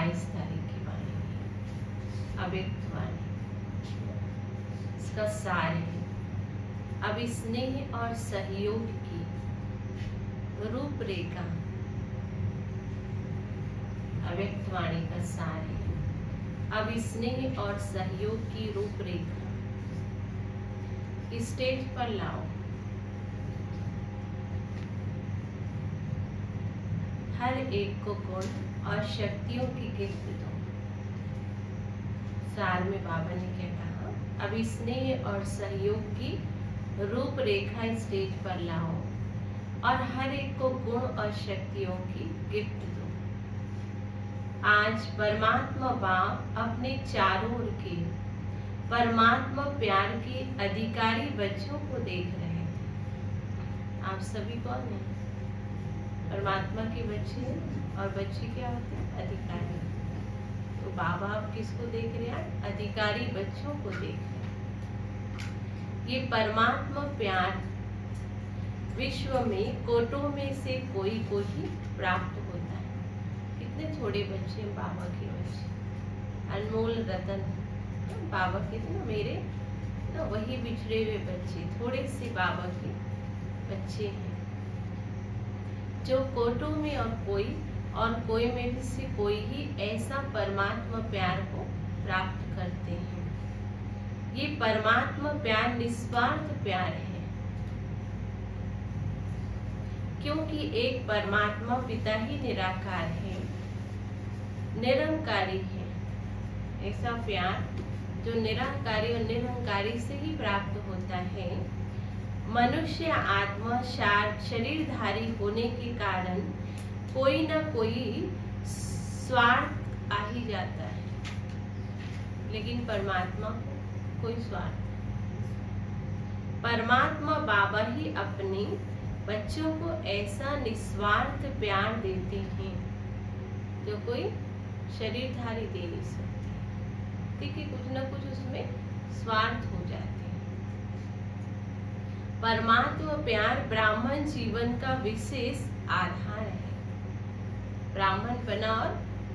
22 तारीख की वाणी है, अव्यक्त वाणी। इसका सार है, अब स्नेह और सहयोग की रूपरेखा। अव्यक्त वाणी का सार है, अब स्नेह और सहयोग की रूपरेखा स्टेज पर लाओ। हर एक को गुण और शक्तियों की गिफ्ट दो। सार में बाबा ने क्या कहा, अब स्नेह और सहयोग की रूपरेखा स्टेज पर लाओ और हर एक को गुण और शक्तियों की गिफ्ट दो। आज परमात्मा बाप अपने चारों ओर के परमात्मा प्यार के अधिकारी बच्चों को देख रहे हैं। आप सभी कौन हैं? परमात्मा के बच्चे और बच्चे क्या होते हैं? अधिकारी। तो बाबा आप किसको देख रहे हैं? अधिकारी बच्चों को देख रहे हैं। ये परमात्मा प्यार विश्व में कोटों में से कोई को ही प्राप्त होता है। कितने थोड़े बच्चे हैं बाबा के बच्चे, अनमोल रतन। बाबा के ना मेरे ना वही बिछड़े हुए बच्चे, थोड़े से बाबा के बच्चे हैं, जो कोटों में और कोई में भी से कोई ही ऐसा परमात्मा प्यार को प्राप्त करते हैं। ये परमात्मा प्यार निस्वार्थ प्यार है, क्योंकि एक परमात्मा पिता ही निराकार है, निरंकारी है। ऐसा प्यार जो निराकारी और निरंकारी से ही प्राप्त होता है। मनुष्य आत्मा शरीरधारी होने के कारण कोई न कोई स्वार्थ आ ही जाता है, लेकिन परमात्मा को कोई स्वार्थ नहीं। परमात्मा बाबा ही अपने बच्चों को ऐसा निस्वार्थ प्यार देते हैं जो कोई शरीरधारी दे नहीं सकते। ठीक है, कुछ न कुछ उसमें स्वार्थ हो जाते हैं। परमात्मा प्यार ब्राह्मण जीवन का विशेष आधार है। ब्राह्मण बना और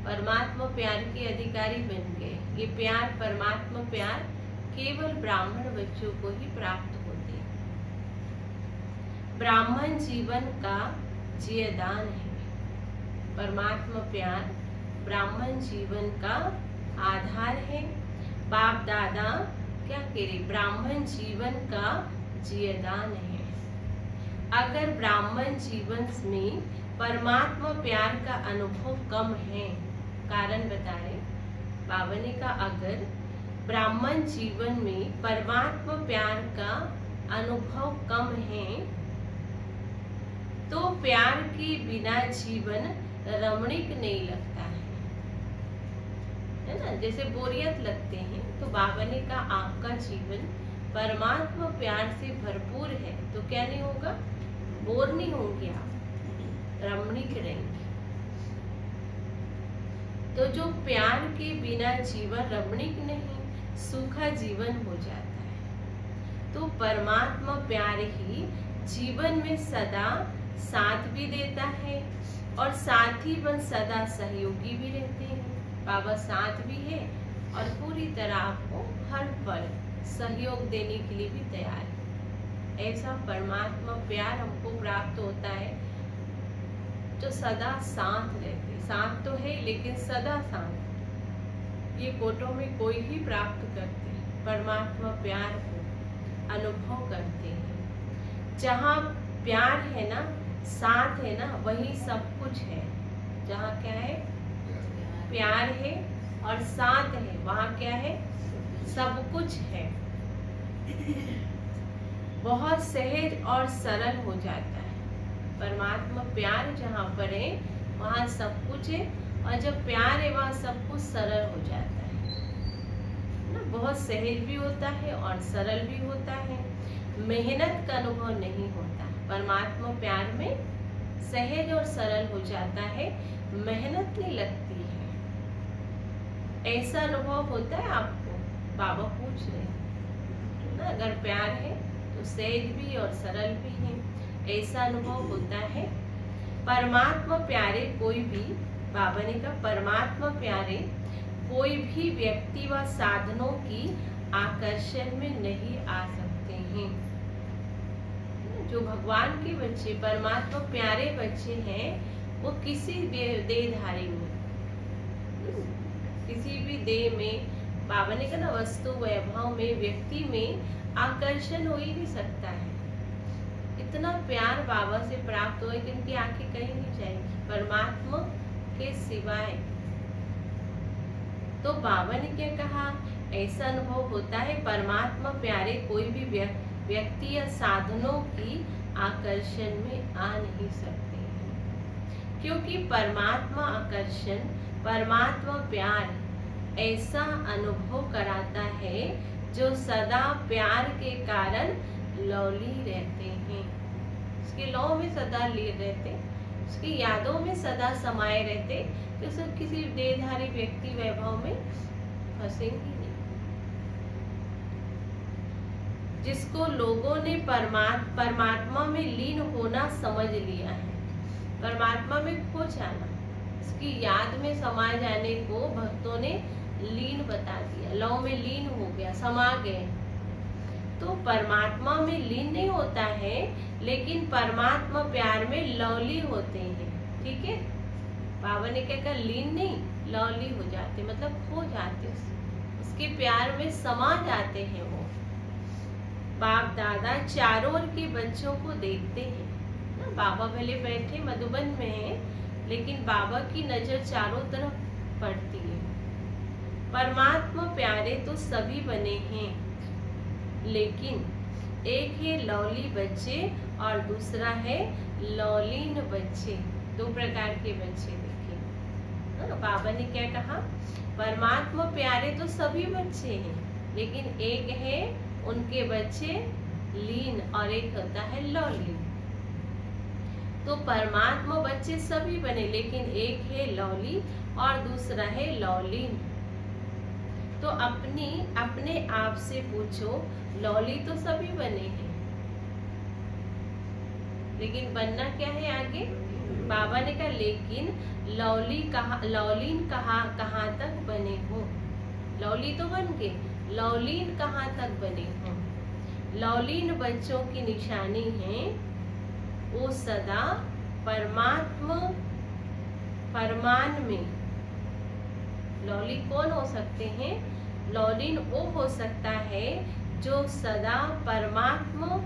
परमात्मा प्यार के अधिकारी बन गए। ये प्यार, परमात्मा प्यार केवल ब्राह्मण बच्चों को ही प्राप्त होते हैं। ब्राह्मण जीवन का जीवदान है। परमात्मा प्यार ब्राह्मण जीवन का आधार है। बाप दादा क्या कह रहे? ब्राह्मण जीवन का जीवदान है। अगर ब्राह्मण जीवन में परमात्मा प्यार का अनुभव कम है, कारण बता रहे बाबा ने कहा, अगर ब्राह्मण जीवन में परमात्मा प्यार का अनुभव कम है तो प्यार के बिना जीवन रमणीक नहीं लगता है ना। जैसे बोरियत लगते हैं, तो बाबा ने कहा आपका जीवन परमात्मा प्यार से भरपूर है तो क्या नहीं होगा? बोर नहीं होंगे आप, रमणीक रहेंगे। तो जो प्यार के बिना जीवन रमणीक नहीं, सूखा जीवन हो जाता है। तो परमात्मा प्यार ही जीवन में सदा साथ भी देता है और साथ ही वह सदा सहयोगी भी रहते हैं। बाबा साथ भी है और पूरी तरह आपको हर पल सहयोग देने के लिए भी तैयार है। ऐसा परमात्मा प्यार हमको प्राप्त होता है जो सदा साथ रहते। साथ तो है लेकिन सदा साथ। ये कोटों में कोई ही प्राप्त करते हैं, परमात्मा प्यार को अनुभव करते हैं। जहाँ प्यार है ना, साथ है ना, वही सब कुछ है। जहाँ क्या है? प्यार है और साथ है, वहाँ क्या है? सब कुछ है। बहुत सहज और सरल हो जाता है। परमात्मा प्यार जहाँ पर है वहाँ सब कुछ है, और जब प्यार है वहाँ सब कुछ सरल हो जाता है ना। बहुत सहज भी होता है और सरल भी होता है। मेहनत का अनुभव नहीं होता। परमात्मा प्यार में सहज और सरल हो जाता है, मेहनत नहीं लगती है। ऐसा अनुभव होता है आपको? बाबा पूछ रहे हैं ना, अगर प्यार है तो सहज भी और सरल भी है। ऐसा अनुभव होता है। परमात्मा प्यारे कोई भी बाबा ने कहा परमात्मा प्यारे कोई भी व्यक्ति व साधनों की आकर्षण में नहीं आ सकते हैं। जो भगवान के बच्चे, परमात्मा प्यारे बच्चे हैं, वो किसी देहधारी में, किसी भी देह में, बाबा ने कहा ना, वस्तु वैभव में, व्यक्ति में आकर्षण हो ही नहीं सकता है। इतना प्यार बाबा से प्राप्त हुआ कि उनकी आंखें कहीं नहीं जाएंगी परमात्मा के सिवाय। तो बाबा ने क्या कहा, ऐसा अनुभव होता है परमात्मा प्यारे कोई भी व्यक्ति या साधनों की आकर्षण में आ नहीं सकते हैं, क्योंकि परमात्मा आकर्षण, परमात्मा प्यार ऐसा अनुभव कराता है जो सदा प्यार के कारण लौली रहते हैं, उसके लौ में सदा लीन रहते, उसकी यादों में सदा समाये रहते, कि उसे किसी देहधारी व्यक्ति वैभव में फंसेंगे नहीं। जिसको लोगों ने परमात्मा में लीन होना समझ लिया है, परमात्मा में खो जाना, उसकी याद में समा जाने को भक्तों ने लीन बता दिया, लौ में लीन हो गया, समा गए। तो परमात्मा में लीन नहीं होता है, लेकिन परमात्मा प्यार में लवली होते हैं। ठीक है, बाबा ने क्या कहा, लीन नहीं, लवली हो जाते, मतलब खो जाते, उसके प्यार में समा जाते हैं वो। बाप दादा चारों ओर के बच्चों को देखते हैं ना, बाबा भले बैठे मधुबन में है, लेकिन बाबा की नजर चारों तरफ पड़ती है। परमात्मा प्यारे तो सभी बने हैं, लेकिन एक है लौली बच्चे और दूसरा है लौलीन बच्चे। दो प्रकार के बच्चे देखे। बाबा ने क्या कहा, परमात्मा प्यारे तो सभी बच्चे हैं, लेकिन एक है उनके बच्चे लीन और एक होता है लौलीन। तो परमात्मा बच्चे सभी बने, लेकिन एक है लौली और दूसरा है लौलीन। तो अपने आप से पूछो, लौली तो सभी बने हैं, लेकिन बनना क्या है आगे? बाबा ने कहा लेकिन लौलीन कहाँ तक बने हो? लौली तो बन गए, लौलीन कहाँ तक बने हो? लौलीन बच्चों की निशानी है वो सदा परमात्मा फरमान में। लौली कौन हो सकते हैं? लौलीन वो हो सकता है जो सदा परमात्मा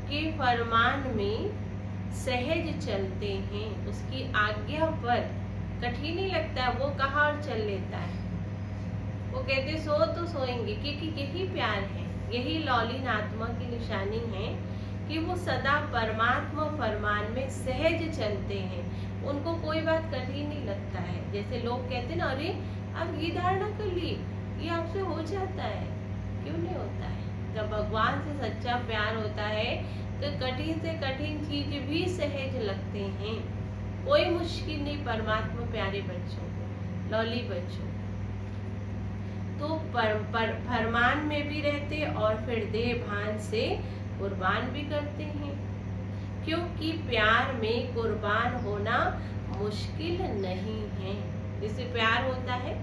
के फरमान में सहज चलते हैं, उसकी आज्ञा पर कठिन नहीं लगता, वो कहा और चल लेता है। वो कहते सो तो सोएंगे, क्योंकि यही प्यार है, यही लौलीन आत्मा की निशानी है कि वो सदा परमात्मा फरमान में सहज चलते हैं, उनको कोई बात कठिन नहीं लगता है। जैसे लोग कहते ना, अरे आप ये धारणा कर ली, ये आपसे हो जाता है, क्यों नहीं होता है? जब भगवान से सच्चा प्यार होता है तो कठिन से कठिन चीज भी सहज लगते हैं, कोई मुश्किल नहीं परमात्मा प्यारे बच्चों को, लौली बच्चों। तो फरमान में भी रहते और फिर देह भान से कुर्बान भी करते हैं, क्योंकि प्यार में कुर्बान होना मुश्किल नहीं है। जिससे प्यार होता है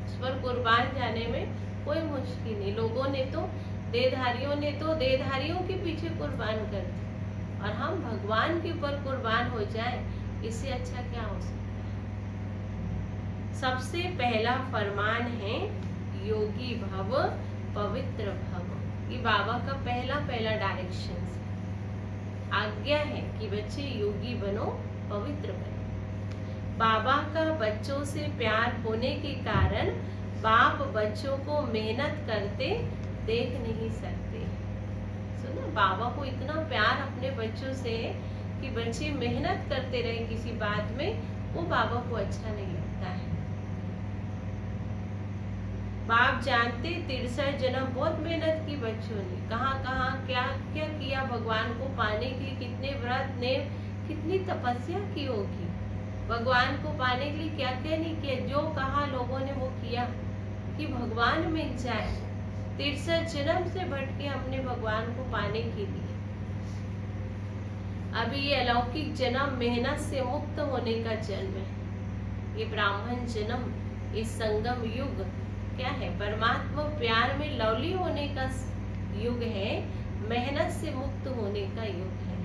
उस पर कुर्बान जाने में कोई मुश्किल नहीं। लोगों ने तो देहधारियों ने तो देहधारियों के पीछे कुर्बान कर दी, और हम भगवान के ऊपर कुर्बान हो जाए, इससे अच्छा क्या हो सकता है? सबसे पहला फरमान है योगी भव पवित्र भव। ये बाबा का पहला डायरेक्शन आज्ञा है कि बच्चे योगी बनो, पवित्र बनो। बाबा का बच्चों से प्यार होने के कारण बाप बच्चों को मेहनत करते देख नहीं सकते। सुनो, बाबा को इतना प्यार अपने बच्चों से कि बच्चे मेहनत करते रहे किसी बात में, वो बाबा को अच्छा नहीं लगता है। बाप जानते 63 जन्म बहुत मेहनत की बच्चों ने, कहाँ क्या क्या किया भगवान को पाने के लिए, कितने व्रत ने, कितनी तपस्या की होगी भगवान को पाने के लिए, क्या क्या नहीं किया। जो कहा लोगों ने वो किया कि भगवान मिल जाए। 63 जन्म से भटके हमने भगवान को पाने के लिए, अभी ये अलौकिक जन्म मेहनत से मुक्त होने का जन्म है। ये ब्राह्मण जन्म, ये संगम युग क्या है? परमात्मा प्यार में लवली होने का युग है, मेहनत से मुक्त होने का युग है।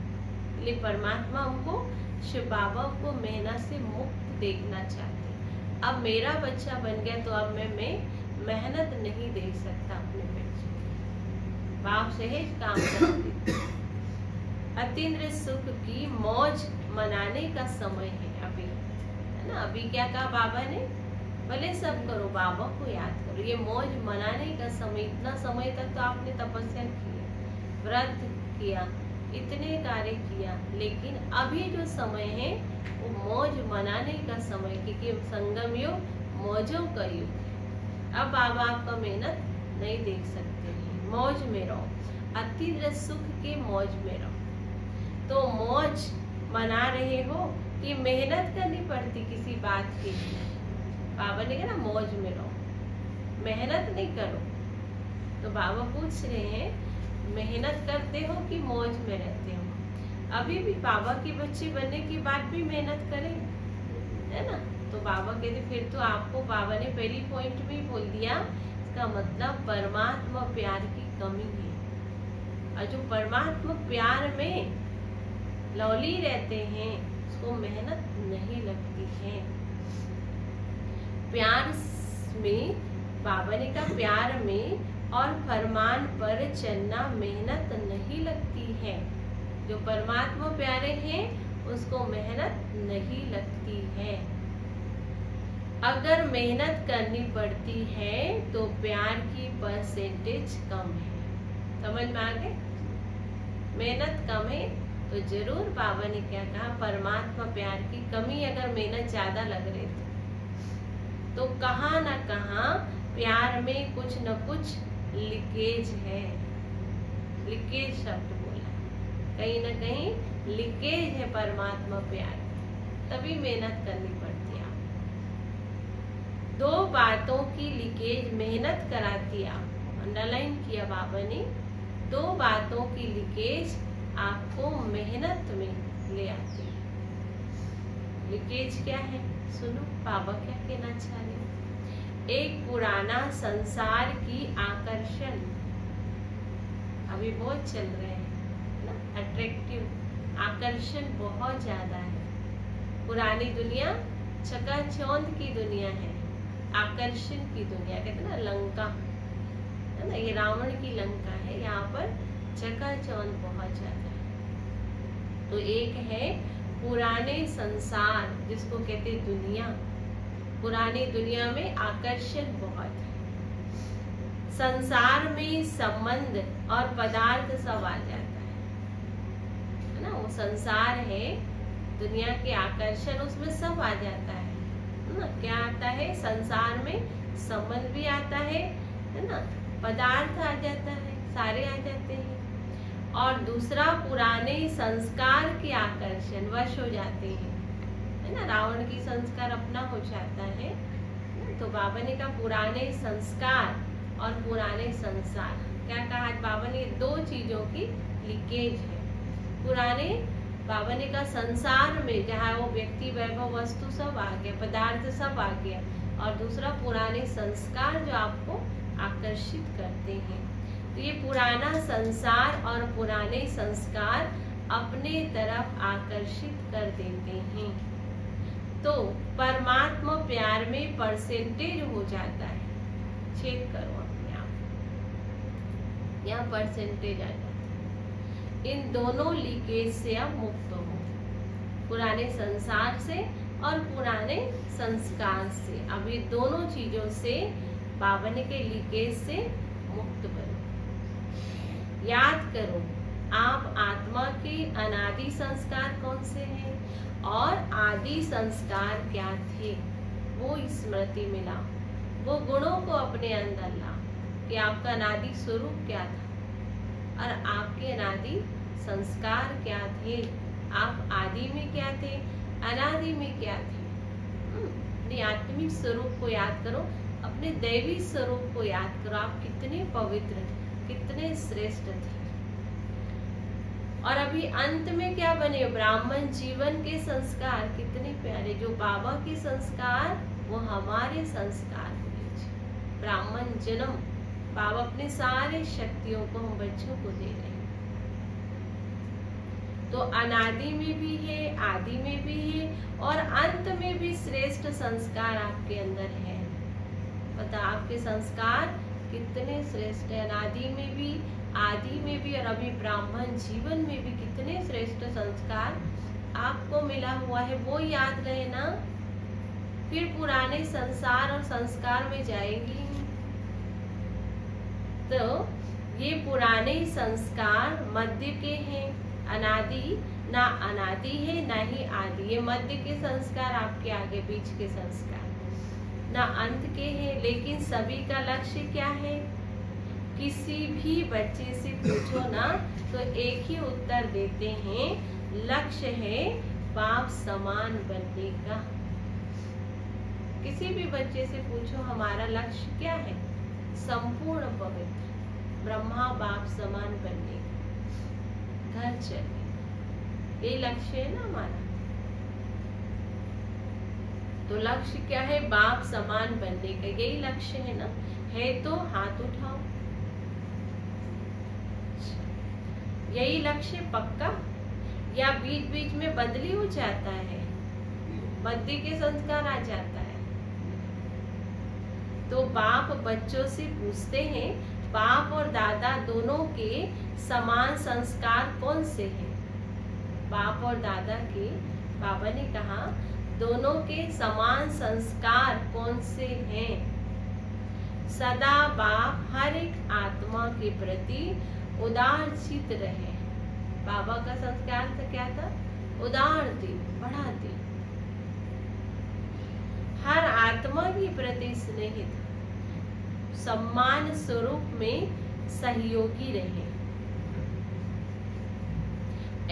इसलिए परमात्मा हमको, शिव बाबा को मेहनत से मुक्त देखना चाहते हैं। अब मेरा बच्चा बन गया तो अब मैं मेहनत नहीं देख सकता अपने बच्चे, बाप सहज काम करते। अतीन्द्र सुख की मौज मनाने का समय है अभी, है ना। अभी क्या कहा बाबा ने? भले सब करो, बाबा को याद करो। ये मौज मनाने का समय, इतना समय तक तो आपने तपस्या की, व्रत किया, इतने कार्य किया, लेकिन अभी जो समय है वो मौज मनाने का समय, क्योंकि संगम युग मौजों का युग। अब बाबा आपका मेहनत नहीं देख सकते हैं, मौज में रहो, अतीन्द्र सुख के मौज में रहो। तो मौज मना रहे हो कि मेहनत करनी पड़ती किसी बात के लिए? बाबा ने कहा ना मौज में रहो, मेहनत नहीं करो। तो बाबा पूछ रहे हैं मेहनत करते हो कि मौज में रहते हो? अभी भी बाबा के बच्चे बनने के बाद भी मेहनत करें, है ना। तो बाबा कहते फिर तो आपको, बाबा ने पहली पॉइंट में ही बोल दिया, इसका मतलब परमात्मा प्यार की कमी है। और जो परमात्मा प्यार में लौली रहते हैं उसको मेहनत नहीं लगती है। प्यार में, बाबा ने कहा प्यार में और फरमान पर चलना मेहनत नहीं लगती है। जो परमात्मा प्यारे हैं उसको मेहनत नहीं लगती है। अगर मेहनत करनी पड़ती है तो प्यार की परसेंटेज कम है। समझ में आ गए? मेहनत कम है तो जरूर बाबा ने क्या कहा, परमात्मा प्यार की कमी। अगर मेहनत ज्यादा लग रही थी तो कहाँ न कहाँ प्यार में कुछ न कुछ लीकेज है। लीकेज शब्द बोला, कहीं न कहीं लीकेज है परमात्मा प्यार, तभी मेहनत करनी पड़ती है। दो बातों की लीकेज मेहनत कराती है। आपको अंडरलाइन किया बाबा ने, दो बातों की लीकेज आपको मेहनत में ले आती है। लीकेज क्या है? सुनो बाबा क्या कहना चाह रहे हैं। एक पुराना संसार की आकर्षण, अभी बहुत चल रहे हैं ना, अट्रैक्टिव आकर्षण बहुत ज्यादा है। पुरानी दुनिया चकाचौंध की दुनिया है, आकर्षण की दुनिया, कहते हैं ना लंका, है ना, ये रावण की लंका है। यहाँ पर चकाचौंध बहुत ज्यादा है। तो एक है पुराने संसार, जिसको कहते हैं दुनिया। पुरानी दुनिया में आकर्षण बहुत है। संसार में संबंध और पदार्थ सब आ जाता है ना। वो संसार है, दुनिया के आकर्षण, उसमें सब आ जाता है ना। क्या आता है? संसार में संबंध भी आता है ना, पदार्थ आ जाता है, सारे आ जाते हैं। और दूसरा पुराने संस्कार के आकर्षण, वश हो जाते हैं, है ना। रावण की संस्कार अपना हो जाता है। तो बाबा ने कहा पुराने संस्कार और पुराने संसार, क्या कहा बाबा ने? दो चीजों की लीकेज है। पुराने, बाबा ने कहा संसार में जहाँ वो व्यक्ति, वैभव, वस्तु सब आ गया, पदार्थ सब आ गया। और दूसरा पुराने संस्कार जो आपको आकर्षित करते हैं। तो ये पुराना संसार और पुराने संस्कार अपने तरफ आकर्षित कर देते हैं। तो परमात्मा प्यार में परसेंटेज हो जाता है। चेक करो अपने आप, यहाँ परसेंटेज आ जाता है। इन दोनों लीकेज से आप मुक्त हो, पुराने संसार से और पुराने संस्कार से। अब ये दोनों चीजों से, बाबा ने के लीकेज से मुक्त बनो। याद करो आप आत्मा के अनादि संस्कार कौन से हैं और आदि संस्कार क्या थे, वो स्मृति में लाओ। वो गुणों को अपने अंदर लाओ कि आपका अनादि स्वरूप क्या था और आपके अनादि संस्कार क्या थे। आप आदि में क्या थे, अनादि में क्या थे। अपने आत्मिक स्वरूप को याद करो, अपने दैवी स्वरूप को याद करो। आप कितने पवित्र, कितने श्रेष्ठ थे। और अभी अंत में क्या बने, ब्राह्मण जीवन के संस्कार। कितने प्यारे, जो बाबा के संस्कार वो हमारे संस्कार हुए। ब्राह्मण जन्म, बाबा अपने सारे शक्तियों को हम बच्चों को दे रहे हैं। तो अनादि में भी है, आदि में भी है और अंत में भी श्रेष्ठ संस्कार आपके अंदर है। पता आपके संस्कार कितने श्रेष्ठ है, अनादि में भी, आदि में भी और अभी ब्राह्मण जीवन में भी कितने श्रेष्ठ संस्कार आपको मिला हुआ है। वो याद रहे ना, फिर पुराने संसार और संस्कार में जाएंगी। तो ये पुराने संस्कार मध्य के हैं, अनादि ना अनादि है ना ही आदि। ये मध्य के संस्कार आपके आगे बीच के संस्कार ना अंत के हैं। लेकिन सभी का लक्ष्य क्या है, किसी भी बच्चे से पूछो ना तो एक ही उत्तर देते हैं, लक्ष्य है बाप समान बनने का। किसी भी बच्चे से पूछो हमारा लक्ष्य क्या है, संपूर्ण पवित्र ब्रह्मा बाप समान बनने का, घर चलने, यही लक्ष्य है ना हमारा। तो लक्ष्य क्या है, बाप समान बनने का, यही लक्ष्य है ना। है तो हाथ उठाओ, यही लक्ष्य पक्का या बीच बीच में बदली हो जाता है, मध्य के संस्कार आ जाता है। तो बाप बच्चों से पूछते हैं, बाप और दादा दोनों के समान संस्कार कौन से हैं। बाप और दादा के, बाबा ने कहा दोनों के समान संस्कार कौन से हैं। सदा बाप हर एक आत्मा के प्रति उदार चित रहे। बाबा का संस्कार तो क्या था, उदार दिल, बड़ा दिल, हर आत्मा के प्रति स्नेहित, सम्मान स्वरूप में सहयोगी रहे।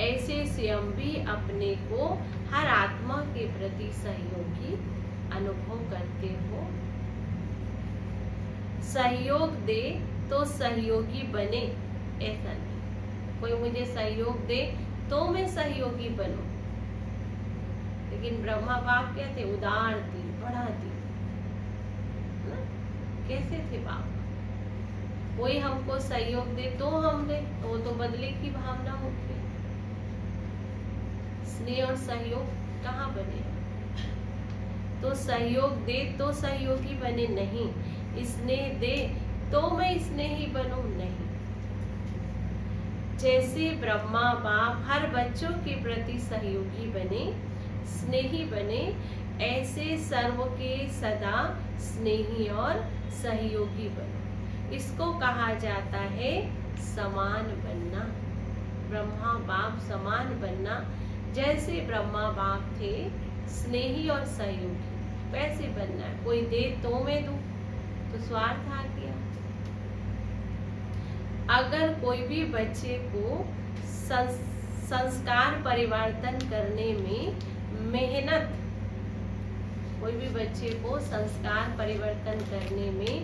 ऐसे स्वयं भी अपने को हर आत्मा के प्रति सहयोगी अनुभव करते हो। सहयोग दे तो सहयोगी बने, ऐसा नहीं कोई मुझे सहयोग दे तो मैं सहयोगी बनूं। लेकिन ब्रह्मा बाप क्या थे, उदार दिल, बड़ा दिल। कैसे थे बाप, कोई हमको सहयोग दे तो हम दे, तो वो तो बदले की भावना होती है। स्नेह और सहयोग कहाँ बने, तो सहयोग दे तो सहयोगी बने नहीं, स्नेह दे तो मैं स्नेही बनूं नहीं। जैसे ब्रह्मा बाप हर बच्चों के प्रति सहयोगी बने, स्नेही बने, ऐसे सर्व के सदा स्नेही और सहयोगी बनो। इसको कहा जाता है समान बनना, ब्रह्मा बाप समान बनना। जैसे ब्रह्मा बाप थे स्नेही और सहयोगी, वैसे बनना है। कोई दे तो मैं दूं, तो स्वार्थ आ गया। अगर कोई भी बच्चे को संस्कार परिवर्तन करने में मेहनत, कोई भी बच्चे को संस्कार परिवर्तन करने में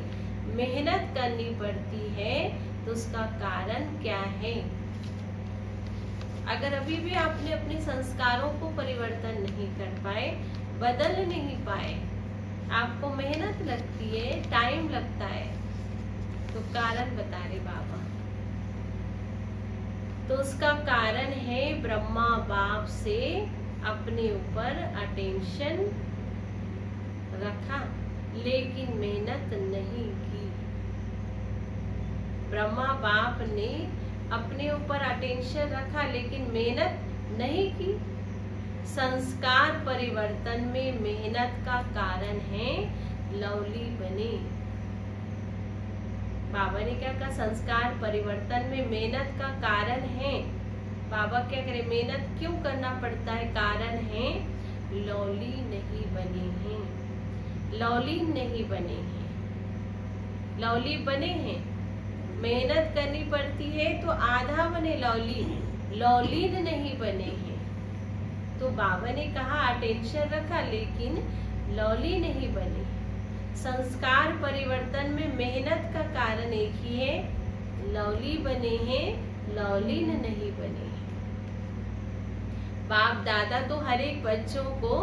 मेहनत करनी पड़ती है तो उसका कारण क्या है। अगर अभी भी आपने अपने संस्कारों को परिवर्तन नहीं कर पाए, बदल नहीं पाए, आपको मेहनत लगती है, टाइम लगता है, तो कारण बता रहे बाबा। तो उसका कारण है ब्रह्मा बाप से अपने ऊपर अटेंशन रखा लेकिन मेहनत नहीं की। ब्रह्मा बाप ने अपने ऊपर अटेंशन रखा लेकिन मेहनत नहीं की। संस्कार परिवर्तन में मेहनत का कारण है लवली बने। बाबा ने क्या कहा, संस्कार परिवर्तन में मेहनत का कारण है। बाबा क्या करे, मेहनत क्यों करना पड़ता है, कारण है लवली नहीं बने हैं, लवली नहीं बने हैं। लवली बने हैं, मेहनत करनी पड़ती है तो आधा बने लवली, लवलीन नहीं बने हैं। तो बाबा ने कहा अटेंशन रखा लेकिन लवली नहीं बने। संस्कार परिवर्तन में मेहनत का कारण एक ही है, लवली बने हैं, लवलीन नहीं बने हैं। बाप दादा तो हर एक बच्चों को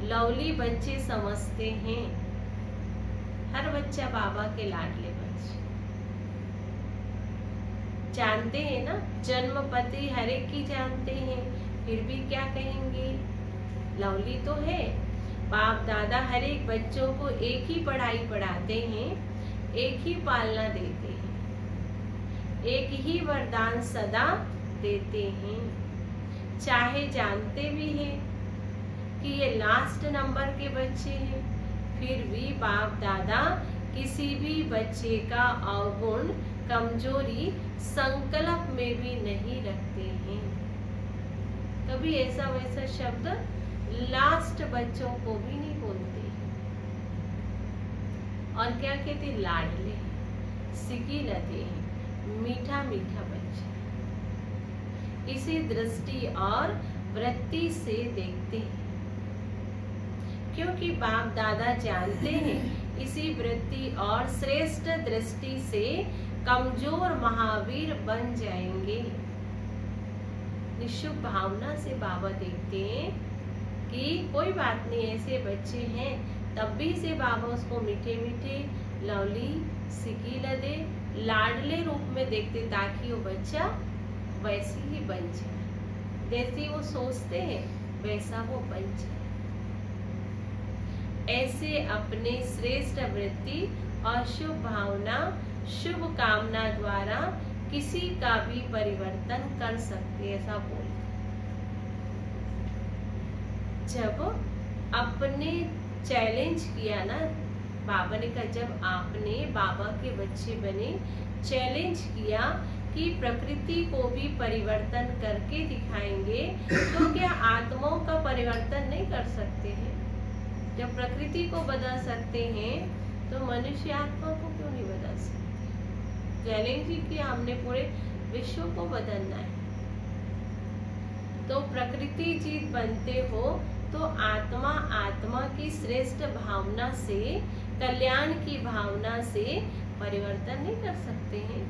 लवली बच्चे समझते हैं। हर बच्चा बाबा के लाडले बच्चे जानते हैं ना, जन्मपति हर एक की जानते हैं, फिर भी क्या कहेंगे, लवली तो है। बाप दादा हर एक बच्चों को एक ही पढ़ाई पढ़ाते हैं, एक ही पालना देते हैं, एक ही वरदान सदा देते हैं। चाहे जानते भी हैं कि ये लास्ट नंबर के बच्चे हैं, फिर भी बाप दादा किसी भी बच्चे का अवगुण कमजोरी संकल्प में भी नहीं रखते हैं। कभी ऐसा वैसा शब्द लास्ट बच्चों को भी नहीं बोलते। और क्या कहते, लाडले, सिकी लते, मीठा मीठा बच्चा। इसी दृष्टि और वृत्ति से देखते हैं, क्योंकि बाप दादा जानते हैं इसी वृत्ति और श्रेष्ठ दृष्टि से कमजोर महावीर बन जाएंगे। निशुभ भावना से बाबा देखते हैं कि कोई बात नहीं, ऐसे बच्चे हैं, तब भी से बाबा उसको मीठे मीठे, लवली, सिकी लदे, लाडले रूप में देखते, ताकि वो बच्चा वैसी ही बन जाए, जैसी वो सोचते हैं वैसा वो बन जाए। ऐसे अपने श्रेष्ठ वृत्ति और शुभ भावना, शुभ कामना द्वारा किसी का भी परिवर्तन कर सकते, ऐसा बोलते। जब अपने चैलेंज किया ना, बाबा ने कहा जब आपने बाबा के बच्चे बने, चैलेंज किया कि प्रकृति को भी परिवर्तन करके दिखाएंगे, तो क्या आत्माओं का परिवर्तन नहीं कर सकते हैं? जब प्रकृति को बदल सकते हैं तो मनुष्य आत्मा को क्यों नहीं बदल सकते? चैलेंज ही किया हमने, पूरे विश्व को बदलना है। तो प्रकृति जीत बनते हो तो आत्मा, आत्मा की श्रेष्ठ भावना से, कल्याण की भावना से परिवर्तन नहीं कर सकते हैं।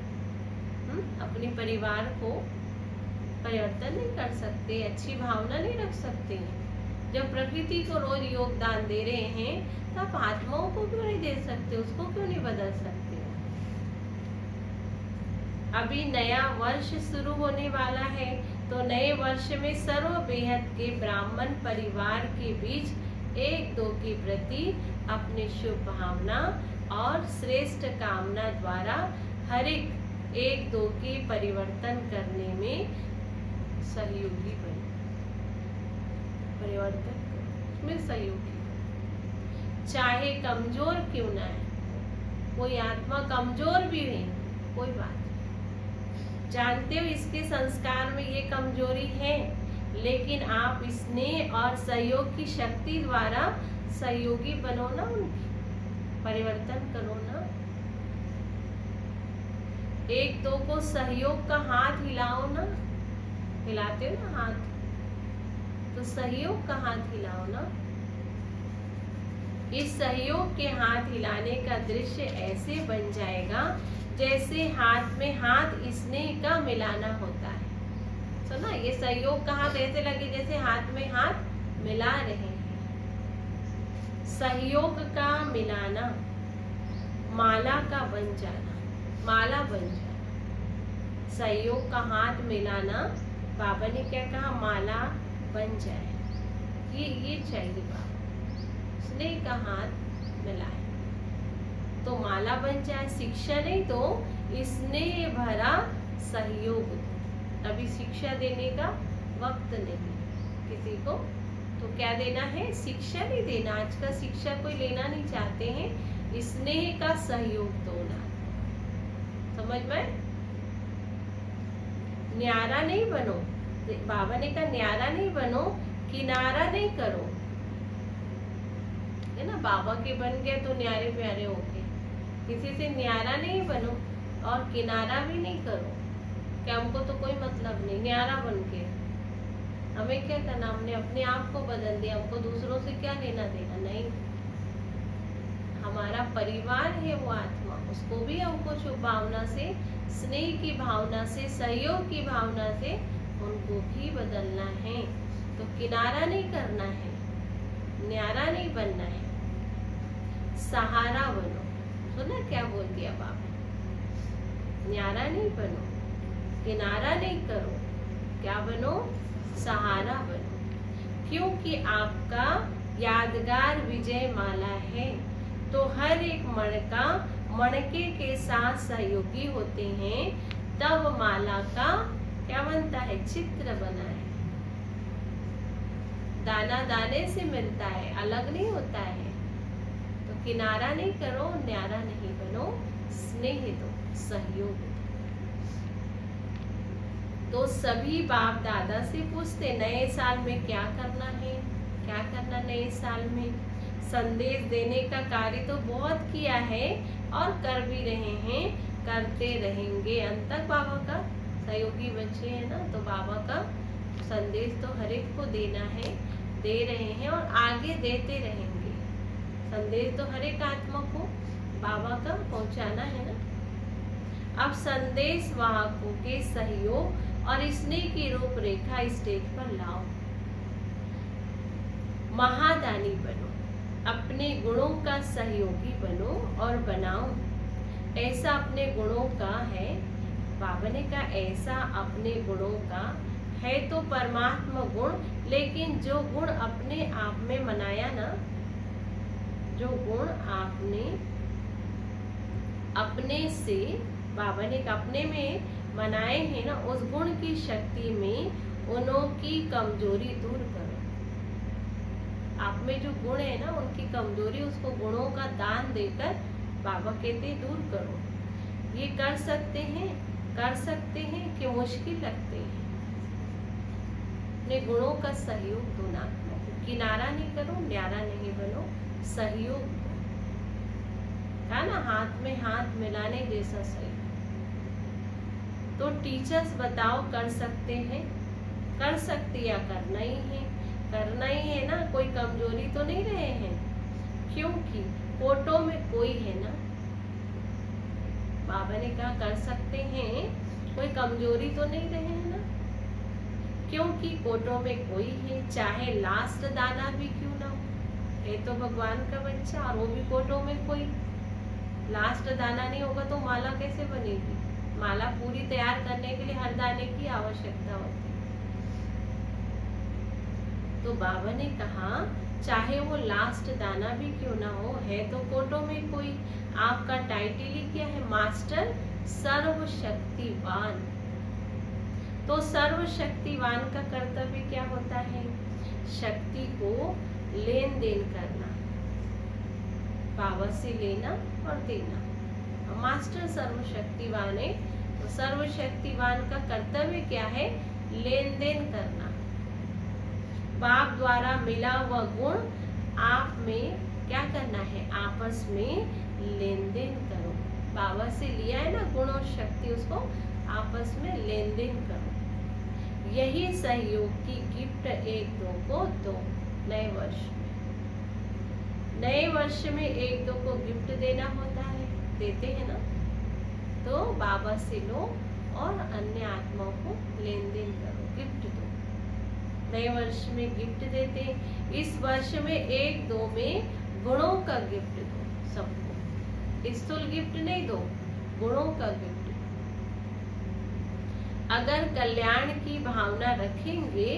अपने परिवार को परिवर्तन नहीं कर सकते, अच्छी भावना नहीं रख सकते हैं। जब प्रकृति को रोज योगदान दे रहे हैं तो आप आत्माओं को क्यों नहीं दे सकते, उसको क्यों नहीं बदल सकते? अभी नया वर्ष शुरू होने वाला है, तो नए वर्ष में सर्व बेहद के ब्राह्मण परिवार के बीच एक दो के प्रति अपने शुभ भावना और श्रेष्ठ कामना द्वारा हर एक दो के परिवर्तन करने में सहयोगी बने, परिवर्तन में सहयोगी। चाहे कमजोर क्यों ना है, कोई आत्मा कमजोर भी है, कोई बात, जानते हो इसके संस्कार में ये कमजोरी है, लेकिन आप स्नेह और सहयोग की शक्ति द्वारा सहयोगी बनो ना, उनकी परिवर्तन करो ना। एक दो को सहयोग का हाथ हिलाओ ना, हिलाते हो ना हाथ, तो सहयोग का हाथ हिलाओ ना। इस सहयोग के हाथ हिलाने का दृश्य ऐसे बन जाएगा जैसे हाथ में हाथ स्नेह का मिलाना होता है। सुना, ये सहयोग का हाथ ऐसे लगे जैसे हाथ में हाथ मिला रहे हैं। सहयोग का मिलाना, माला का बन जाना, माला बन जाना। सहयोग का हाथ मिलाना, बाबा ने क्या कहा, माला बन जाए, ये चाहिए बाबा। स्नेह का हाथ मिलाए तो माला बन जाए। शिक्षा नहीं तो स्नेह भरा सहयोग। अभी शिक्षा देने का वक्त नहीं किसी को, तो क्या देना है, शिक्षा नहीं देना। आजकल शिक्षा कोई लेना नहीं चाहते हैं, स्नेह का सहयोग देना। समझ में? न्यारा नहीं बनो, बाबा ने कहा न्यारा नहीं बनो, किनारा नहीं करो, है ना। बाबा के बन गए तो न्यारे प्यारे हो गए। किसी से न्यारा नहीं बनो और किनारा भी नहीं करो, क्या हमको तो कोई मतलब नहीं न्यारा बन के। हमें क्या करना, हमने अपने आप को बदल दिया, हमको दूसरों से क्या लेना देना नहीं। हमारा परिवार है वो आत्मा, उसको भी हमको शुभ भावना से, स्नेह की भावना से, सहयोग की भावना से उनको भी बदलना है। तो किनारा नहीं करना है, न्यारा नहीं बनना है, सहारा बनो। सुना क्या बोल दिया बाबा? न्यारा नहीं बनो, किनारा नहीं करो, क्या बनो? सहारा बनो। क्योंकि आपका यादगार विजय माला है, तो हर एक मणका मणके के साथ सहयोगी होते हैं, तब माला का क्या बनता है? चित्र बना है। दाना दाने से मिलता है, अलग नहीं होता है। तो किनारा नहीं करो, न्यारा नहीं बनो, स्नेह दो, सहयोग दो। तो सभी बाप दादा से पूछते नए साल में क्या करना है, क्या करना नए साल में। संदेश देने का कार्य तो बहुत किया है और कर भी रहे हैं, करते रहेंगे अंत तक। बाबा का सहयोगी बच्चे हैं ना, तो बाबा का संदेश तो हर एक को देना है, दे रहे हैं और आगे देते रहेंगे। संदेश तो हर एक आत्मा को बाबा का पहुंचाना है ना। अब संदेश वाहकों के सहयोग और स्नेह की रूपरेखा स्टेज पर लाओ। महादानी बनो, अपने गुणों का सहयोगी बनो और बनाओ। ऐसा अपने गुणों का है, बाबा ने कहा ऐसा अपने गुणों का है तो परमात्मा गुण, लेकिन जो गुण अपने आप में मनाया ना, जो गुण आपने अपने से बाबा ने अपने में मनाए हैं ना, उस गुण की शक्ति में उनों की कमजोरी दूर करो। आप में जो गुण है ना, उनकी कमजोरी, उसको गुणों का दान देकर बाबा कहते दूर करो। ये कर सकते हैं कि मुश्किल लगते हैं। अपने गुणों का सहयोग दो ना, किनारा नहीं करो, न्यारा नहीं बनो, सहयोग दो। कहा ना, हाथ में हाथ मिलाने जैसा सहयोग। तो टीचर्स बताओ, कर सकते हैं, कर सकते या करना ही है? करना ही है ना, कोई कमजोरी तो नहीं रहे हैं, क्योंकि फोटो में कोई है ना। बाबा ने कहा कर सकते हैं, कोई कमजोरी तो नहीं रहे हैं ना, क्योंकि फोटो में कोई है। चाहे लास्ट दाना भी क्यों ना हो, ये तो भगवान का बच्चा, और वो भी फोटो में कोई। लास्ट दाना नहीं होगा तो माला कैसे बनेगी? माला पूरी तैयार करने के लिए हर दाने की आवश्यकता होती है। तो बाबा ने कहा चाहे वो लास्ट दाना भी क्यों ना हो, है तो फोटो में कोई। आपका टाइटल ही क्या है? मास्टर सर्वशक्तिवान। तो सर्वशक्तिवान का कर्तव्य क्या होता है? शक्ति को लेन देन करना, बाबा से लेना और देना। मास्टर सर्वशक्तिवान है, तो सर्वशक्तिवान का कर्तव्य क्या है? लेन देन करना। बाप द्वारा मिला हुआ गुण आप में क्या करना है? आपस में लेन देन करो। बाबा से लिया है ना गुण और शक्ति, उसको आपस में लेन देन करो। यही सहयोग की गिफ्ट एक दो को दो। नए वर्ष में, नए वर्ष में एक दो को गिफ्ट देना होता है, देते हैं ना। तो बाबा से लो और अन्य आत्माओं को लेन देन करो, गिफ्ट दो। नए वर्ष में गिफ्ट देते, इस वर्ष में एक दो में गुणों का गिफ्ट दो सबको। स्थूल गिफ्ट नहीं दो, गुणों का गिफ्ट दो। अगर कल्याण की भावना रखेंगे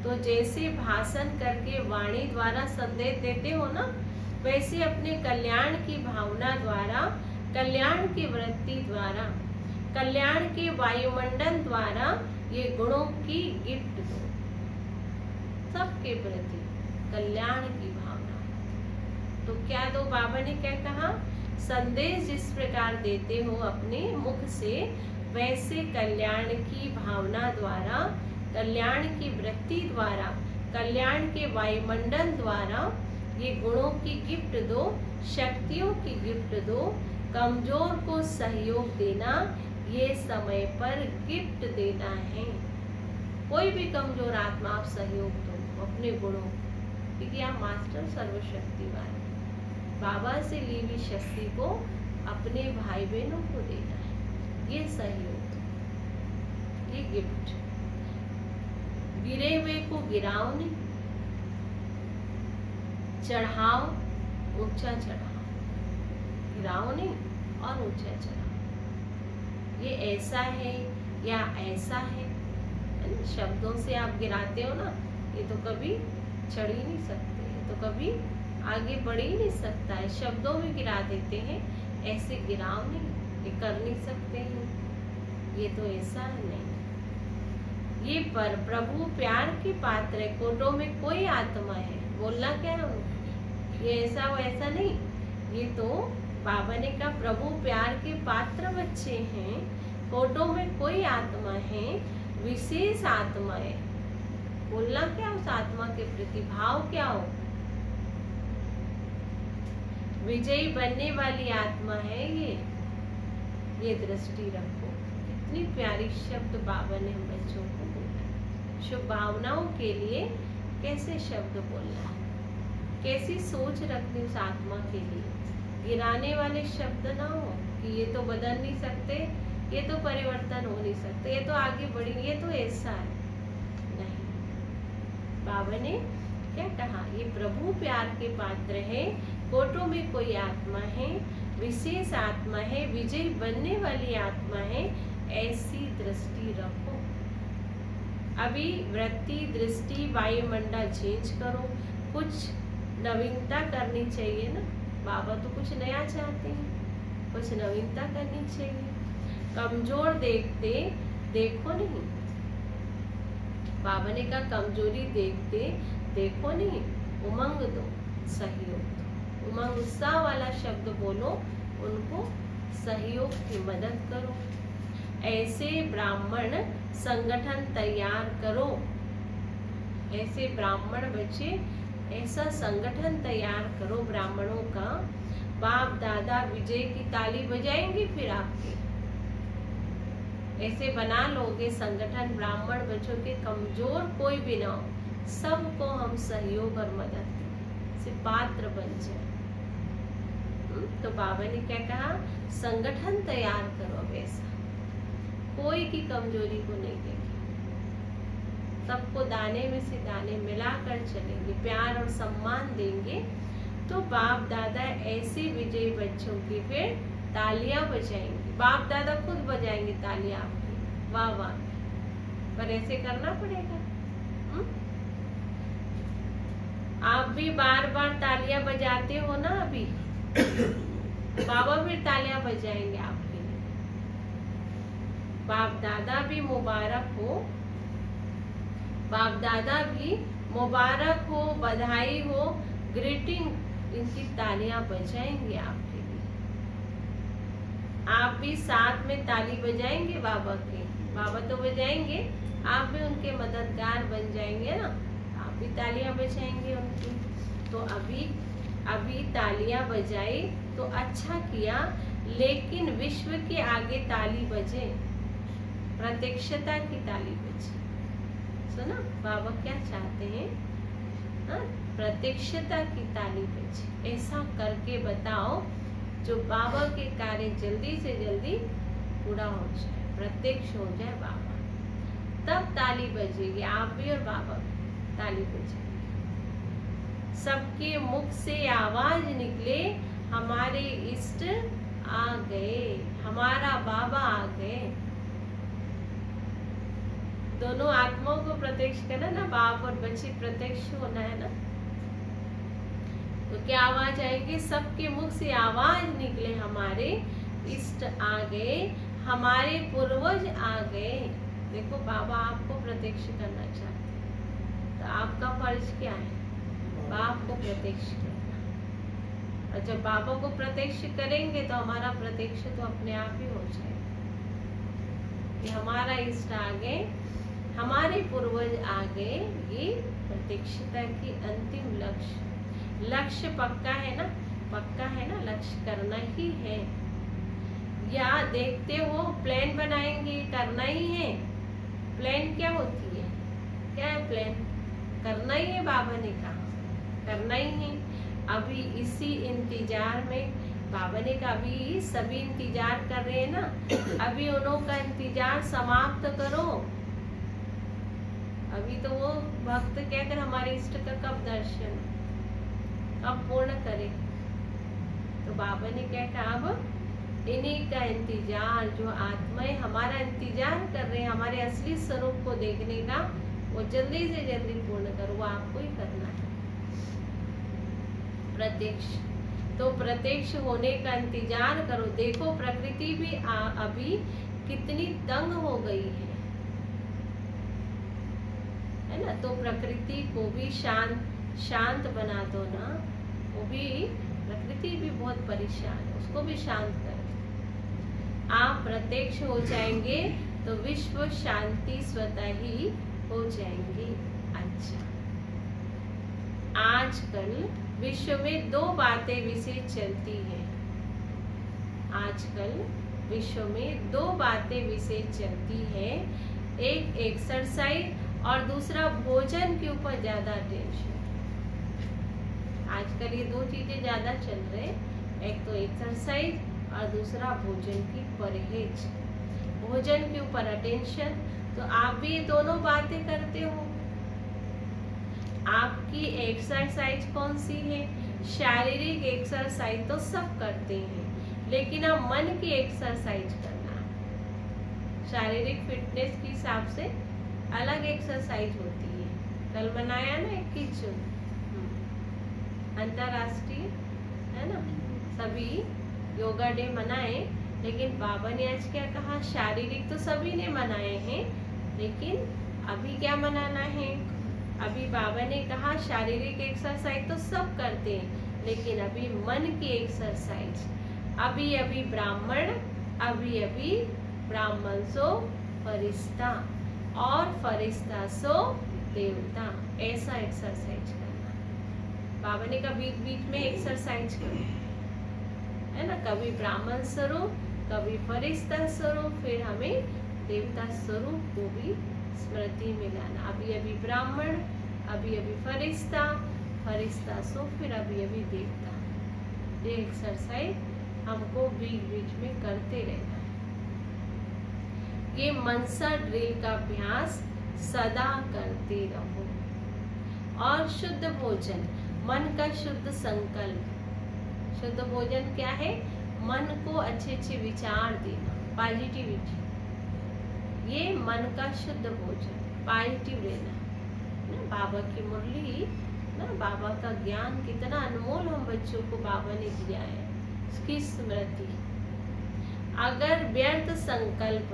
तो जैसे भाषण करके वाणी द्वारा संदेश देते हो ना, वैसे अपने कल्याण की भावना द्वारा, कल्याण की वृत्ति द्वारा, कल्याण के वायुमंडल द्वारा ये गुणों की गिफ्ट दो। सबके प्रति कल्याण की भावना। तो क्या दो? बाबा ने क्या कहा? संदेश जिस प्रकार देते हो अपने मुख से, वैसे कल्याण की भावना द्वारा, कल्याण की वृत्ति द्वारा, कल्याण के वायुमंडल द्वारा ये गुणों की गिफ्ट दो, शक्तियों की गिफ्ट दो। कमजोर को सहयोग देना, ये समय पर गिफ्ट देना है। कोई भी कमजोर आत्मा आप सहयोग दो अपने गुणों, क्योंकि आप मास्टर सर्वशक्तिवान, बाबा से ली हुई शक्ति को अपने भाई बहनों को देना है। ये सहयोग, ये गिफ्ट। गिरे हुए को गिराओ नहीं, चढ़ाओ, ऊंचा चढ़ाओ, गिराओ नहीं और ऊंचा चढ़ाओ। ये ऐसा है या ऐसा है, शब्दों से आप गिराते हो ना, ये तो कभी चढ़ ही नहीं सकते, ये तो कभी आगे बढ़ ही नहीं सकता है। शब्दों में गिरा देते हैं, ऐसे गिराओ नहीं, ये कर नहीं सकते हैं, ये तो ऐसा नहीं। ये पर प्रभु प्यार के पात्र है, कोटों में कोई आत्मा है, बोलना क्या है उनको, ये ऐसा वैसा नहीं, ये तो बाबा ने कहा प्रभु प्यार के पात्र बच्चे हैं, कोटों में कोई आत्मा है, विशेष आत्मा है। बोलना क्या उस आत्मा के प्रति, भाव क्या हो, विजयी बनने वाली आत्मा है ये दृष्टि रखो। कितनी प्यारी शब्द बाबा ने हम बच्चों को बोला। शुभ भावनाओं के लिए कैसे शब्द बोलना है, कैसी सोच रखनी उस आत्मा के लिए। गिराने वाले शब्द ना हो कि ये तो बदल नहीं सकते, ये तो परिवर्तन हो नहीं सकते, ये तो आगे बढ़ी, ये तो ऐसा है, नहीं। बाबा ने क्या कहा, ये प्रभु प्यार के पात्र है, कोटों में कोई आत्मा है, विशेष आत्मा है, विजय बनने वाली आत्मा है, ऐसी दृष्टि रखो। अभी वृत्ति, दृष्टि, वायुमंडल चेंज करो, कुछ नवीनता करनी चाहिए ना। बाबा तो कुछ नया चाहते हैं, कुछ नवीनता करनी चाहिए। कमजोर देखते देखो नहीं, बाबा ने कहा कमजोरी देखते देखो नहीं, उमंग दो, सहयोग दो। उमंग उत्साह वाला शब्द बोलो, उनको सहयोग की मदद करो। ऐसे ब्राह्मण संगठन तैयार करो, ऐसे ब्राह्मण बच्चे ऐसा संगठन तैयार करो ब्राह्मणों का, बाप दादा विजय की ताली बजाएंगे फिर आपकी। ऐसे बना लोगे संगठन ब्राह्मण बच्चों के, कमजोर कोई भी ना हो, सबको हम सहयोग और मदद से पात्र बन जाए। तो बाबा ने क्या कहा, संगठन तैयार करो, वैसा कोई की कमजोरी को नहीं देखें, सबको दाने में से दाने मिलाकर चलेंगे, प्यार और सम्मान देंगे। तो बाप दादा ऐसे विजयी बच्चों की फिर तालियां बजाएंगे, बाप दादा खुद बजाएंगे तालियां आपकी, वाह वाह, पर ऐसे करना पड़ेगा। आप भी बार बार तालियां बजाते हो ना, अभी बाबा फिर तालियां बजाएंगे आपके लिए। बाप दादा भी मुबारक हो, बाप दादा भी मुबारक हो, बधाई हो, ग्रीटिंग, इनकी तालियां बजाएंगे आपके लिए। आप भी साथ में ताली बजाएंगे बाबा के, बाबा तो बजाएंगे, आप भी उनके मददगार बन जाएंगे ना, आप भी तालियां बजाएंगे उनकी। तो अभी तालियां बजाई तो अच्छा किया, लेकिन विश्व के आगे ताली बजे, प्रत्यक्षता की ताली बजे। सुना बाबा क्या चाहते हैं, प्रत्यक्षता की ताली बजे। ऐसा करके बताओ जो बाबा के कार्य जल्दी से जल्दी पूरा हो जाए, प्रत्यक्ष हो जाए बाबा, तब ताली बजेगी। आप भी और बाबा भी ताली बजेगी। सबके मुख से आवाज निकले, हमारे इष्ट आ गए, हमारा बाबा आ गए। दोनों आत्माओं को प्रत्यक्ष करना ना, बाप और बच्चे प्रत्यक्ष होना है ना। तो क्या आवाज आएगी, सबके मुख से आवाज निकले, हमारे इष्ट आ गए, हमारे पूर्वज आ गए। देखो बाबा आपको प्रत्यक्ष करना चाहते हैं, तो आपका फर्ज क्या है, बाप को प्रत्यक्ष करना। और जब बाबा को प्रत्यक्ष करेंगे तो हमारा प्रत्यक्ष तो अपने आप ही हो जाएगा कि हमारा इष्ट आ गए, हमारे पूर्वज आ गए। ये प्रत्यक्षता की अंतिम लक्ष्य पक्का है ना, पक्का है ना, लक्ष्य करना ही है। या देखते हो प्लान बनाएंगे, करना ही है। प्लान क्या होती है, क्या है प्लान, करना ही है, बाबा ने कहा करना ही है। अभी इसी इंतजार में बाबा ने कहा, अभी सभी इंतजार कर रहे हैं ना, अभी उन्हों का इंतजार समाप्त करो। अभी तो वो भक्त क्या कर हमारे इष्ट का कब दर्शन, कब पूर्ण करे। तो बाबा ने क्या कहा, अब इन्हीं का इंतजार, जो आत्माएं हमारा इंतजार कर रहे हैं हमारे असली स्वरूप को देखने का, वो जल्दी से जल्दी पूर्ण करो, वो आपको ही करना है। प्रत्यक्ष, तो प्रत्यक्ष होने का इंतजार करो। देखो प्रकृति भी अभी कितनी तंग हो गई है ना। तो प्रकृति को भी शांत बना दो ना। वो भी, प्रकृति भी बहुत परेशान है, उसको भी शांत कर दो। आप प्रत्यक्ष हो जाएंगे तो विश्व शांति स्वतः ही हो जाएंगी। अच्छा, आजकल विश्व में दो बातें विशेष चलती है। आजकल विश्व में दो बातें विशेष चलती है, एक एक्सरसाइज और दूसरा भोजन के ऊपर ज्यादा टेंशन। आजकल ये दो चीजें ज्यादा चल रहे, एक तो एक्सरसाइज और दूसरा भोजन की परहेज। भोजन के ऊपर अटेंशन, तो आप भी ये दोनों बातें करते हो। आपकी एक्सरसाइज कौन सी है? शारीरिक एक्सरसाइज तो सब करते हैं, लेकिन अब मन की एक्सरसाइज करना। शारीरिक फिटनेस के हिसाब से अलग एक्सरसाइज होती है। कल मनाया ना 21 जून अंतरराष्ट्रीय, है ना, सभी योगा डे मनाए, लेकिन बाबा ने आज क्या कहा, शारीरिक तो सभी ने मनाए हैं, लेकिन अभी क्या मनाना है। अभी बाबा ने कहा शारीरिक एक्सरसाइज तो सब करते हैं, लेकिन अभी मन की एक्सरसाइज। अभी अभी ब्राह्मण, अभी अभी ब्राह्मण सो फरिश्ता, और फरिश्ता सो देवता, ऐसा एक्सरसाइज करना। बाबा ने कहा बीच बीच में एक्सरसाइज करो, है ना, कभी ब्राह्मण स्वरूप, कभी फरिश्ता स्वरूप, फिर हमें देवता स्वरूप को भी स्मृति में लाना। अभी अभी ब्राह्मण, अभी अभी फरिश्ता, फरिश्ता सो फिर अभी अभी देवता। ये एक्सरसाइज हमको बीच बीच में करते रहना है। ये मनसा ड्रिल का अभ्यास सदा करते रहो। और शुद्ध भोजन, मन का शुद्ध संकल्प। शुद्ध भोजन क्या है? मन को अच्छे अच्छे विचार देना, पॉजिटिविटी। ये मन का शुद्ध भोजन, पॉजिटिव रहना ना। बाबा की मुरली ना, बाबा का ज्ञान कितना अनमोल हम बच्चों को बाबा ने दिया है, उसकी स्मृति। अगर व्यर्थ संकल्प,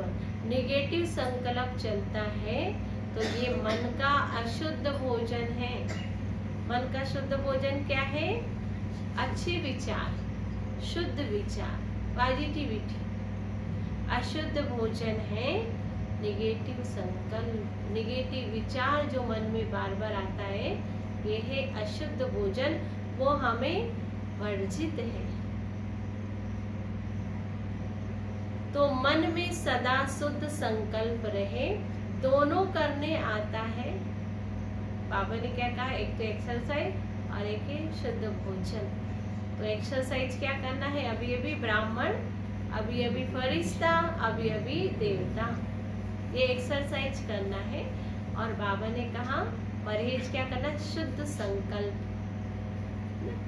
नेगेटिव संकल्प चलता है तो ये मन का अशुद्ध भोजन है। मन का शुद्ध भोजन क्या है? अच्छे विचार, शुद्ध विचार, पॉजिटिविटी। अशुद्ध भोजन है नेगेटिव संकल्प, नेगेटिव विचार जो मन में बार बार आता है, ये है अशुद्ध भोजन, वो हमें वर्जित है। तो मन में सदा शुद्ध संकल्प रहे, दोनों करने आता है। बाबा ने क्या कहा, एक तो एक्सरसाइज और एक है शुद्ध भोजन। तो एक्सरसाइज क्या करना है? अभी अभी ब्राह्मण, अभी अभी फरिश्ता, अभी अभी देवता, ये एक्सरसाइज करना है। और बाबा ने कहा परहेज क्या करना? शुद्ध संकल्प,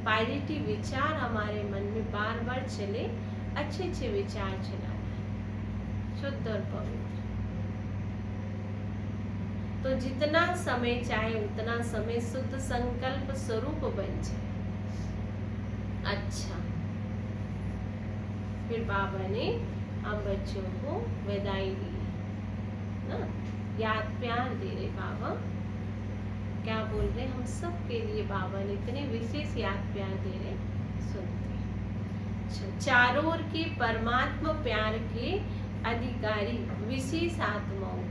पॉजिटिव विचार हमारे मन में बार बार चले, अच्छे अच्छे विचार चलाना है, शुद्ध और पवित्र। तो जितना समय चाहे उतना समय शुद्ध संकल्प स्वरूप बन जाए। अच्छा, फिर बाबा ने हम बच्चों को विदाई दी ना, याद प्यार दे रहे। बाबा क्या बोल रहे, हम सब के लिए बाबा ने इतने विशेष याद प्यार दे रहे, सुनते। अच्छा, चारों ओर के परमात्मा प्यार के अधिकारी विशेष आत्माओं,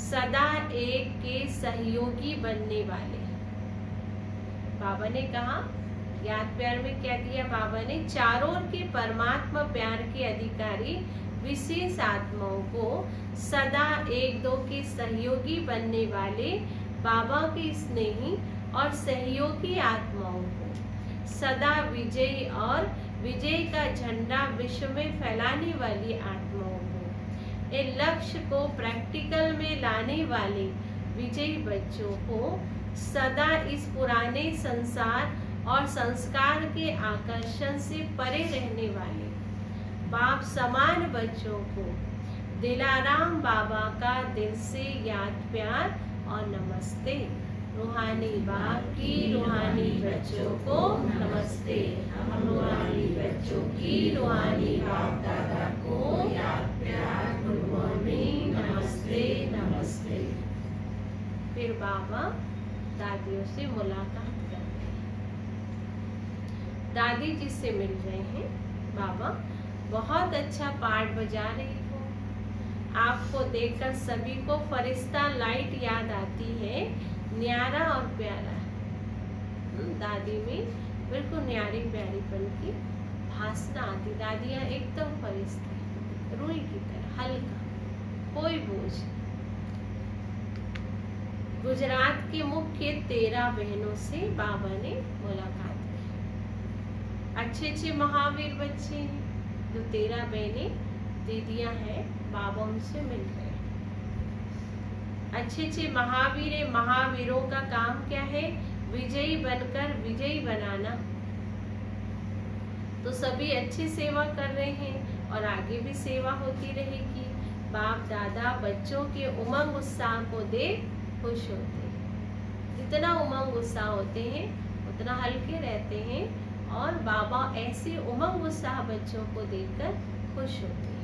सदा एक के सहयोगी बनने वाले। बाबा ने कहा याद प्यार में क्या दिया बाबा ने? चारों ओर के परमात्मा प्यार के अधिकारी विशेष आत्माओं को सदा एक दो के सहयोगी बनने वाले बाबा के स्नेही और सहयोगी आत्माओं को, सदा विजयी और विजय का झंडा विश्व में फैलाने वाली आत्माओं को, इस लक्ष्य को प्रैक्टिकल में लाने वाले विजयी बच्चों को सदा इस पुराने संसार और संस्कार के आकर्षण से परे रहने वाले बाप समान बच्चों को दिलाराम बाबा का दिल से याद प्यार और नमस्ते। रूहानी बाप की रूहानी बच्चों को नमस्ते। हम रूहानी बच्चों की रूहानी बाप दादा को याद प्यार, गुड मॉर्निंग, नमस्ते नमस्ते। फिर बाबा दादियों से मुलाकात करते हैं। दादी जी से मिल रहे हैं। बाबा बहुत अच्छा पाठ बजा रही हो, आपको देखकर सभी को फरिश्ता लाइट याद आती है, न्यारा और प्यारा। दादी में बिल्कुल न्यारी प्यारीपन की भासना आती। दादियाँ एकदम फरिश्ते, रूई की तरह हल्का, कोई बोझ। गुजरात के मुख्य 13 बहनों से बाबा ने मुलाकात की। अच्छे महावीर बच्चे हैं, जो 13 बहनें दीदियां हैं, बाबा उनसे मिल रहे हैं। अच्छे महावीर, महावीरों का काम क्या है? विजयी बनकर विजयी बनाना। तो सभी अच्छी सेवा कर रहे हैं और आगे भी सेवा होती रहेगी। बाप दादा बच्चों के उमंग उत्साह को देख खुश होते हैं। जितना उमंग उत्साह होते हैं उतना हल्के रहते हैं और बाबा ऐसे उमंग उत्साह बच्चों को देखकर खुश होते हैं।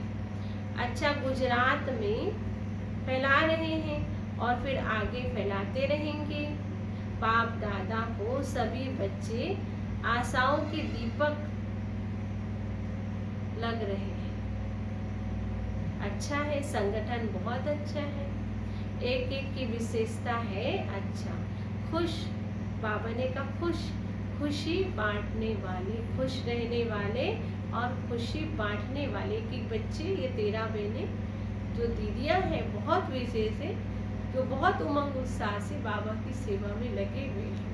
अच्छा, गुजरात में फैला रहे हैं और फिर आगे फैलाते रहेंगे। बाप दादा को सभी बच्चे आशाओं के दीपक लग रहे हैं। अच्छा है, संगठन बहुत अच्छा है, एक एक की विशेषता है। अच्छा, खुश, बाबा ने कहा खुश, खुशी बांटने वाले, खुश रहने वाले और खुशी बांटने वाले कि बच्चे, ये 13 बहनें जो दीदियां हैं बहुत विशेष है, जो बहुत उमंग उत्साह से बाबा की सेवा में लगे हुए हैं।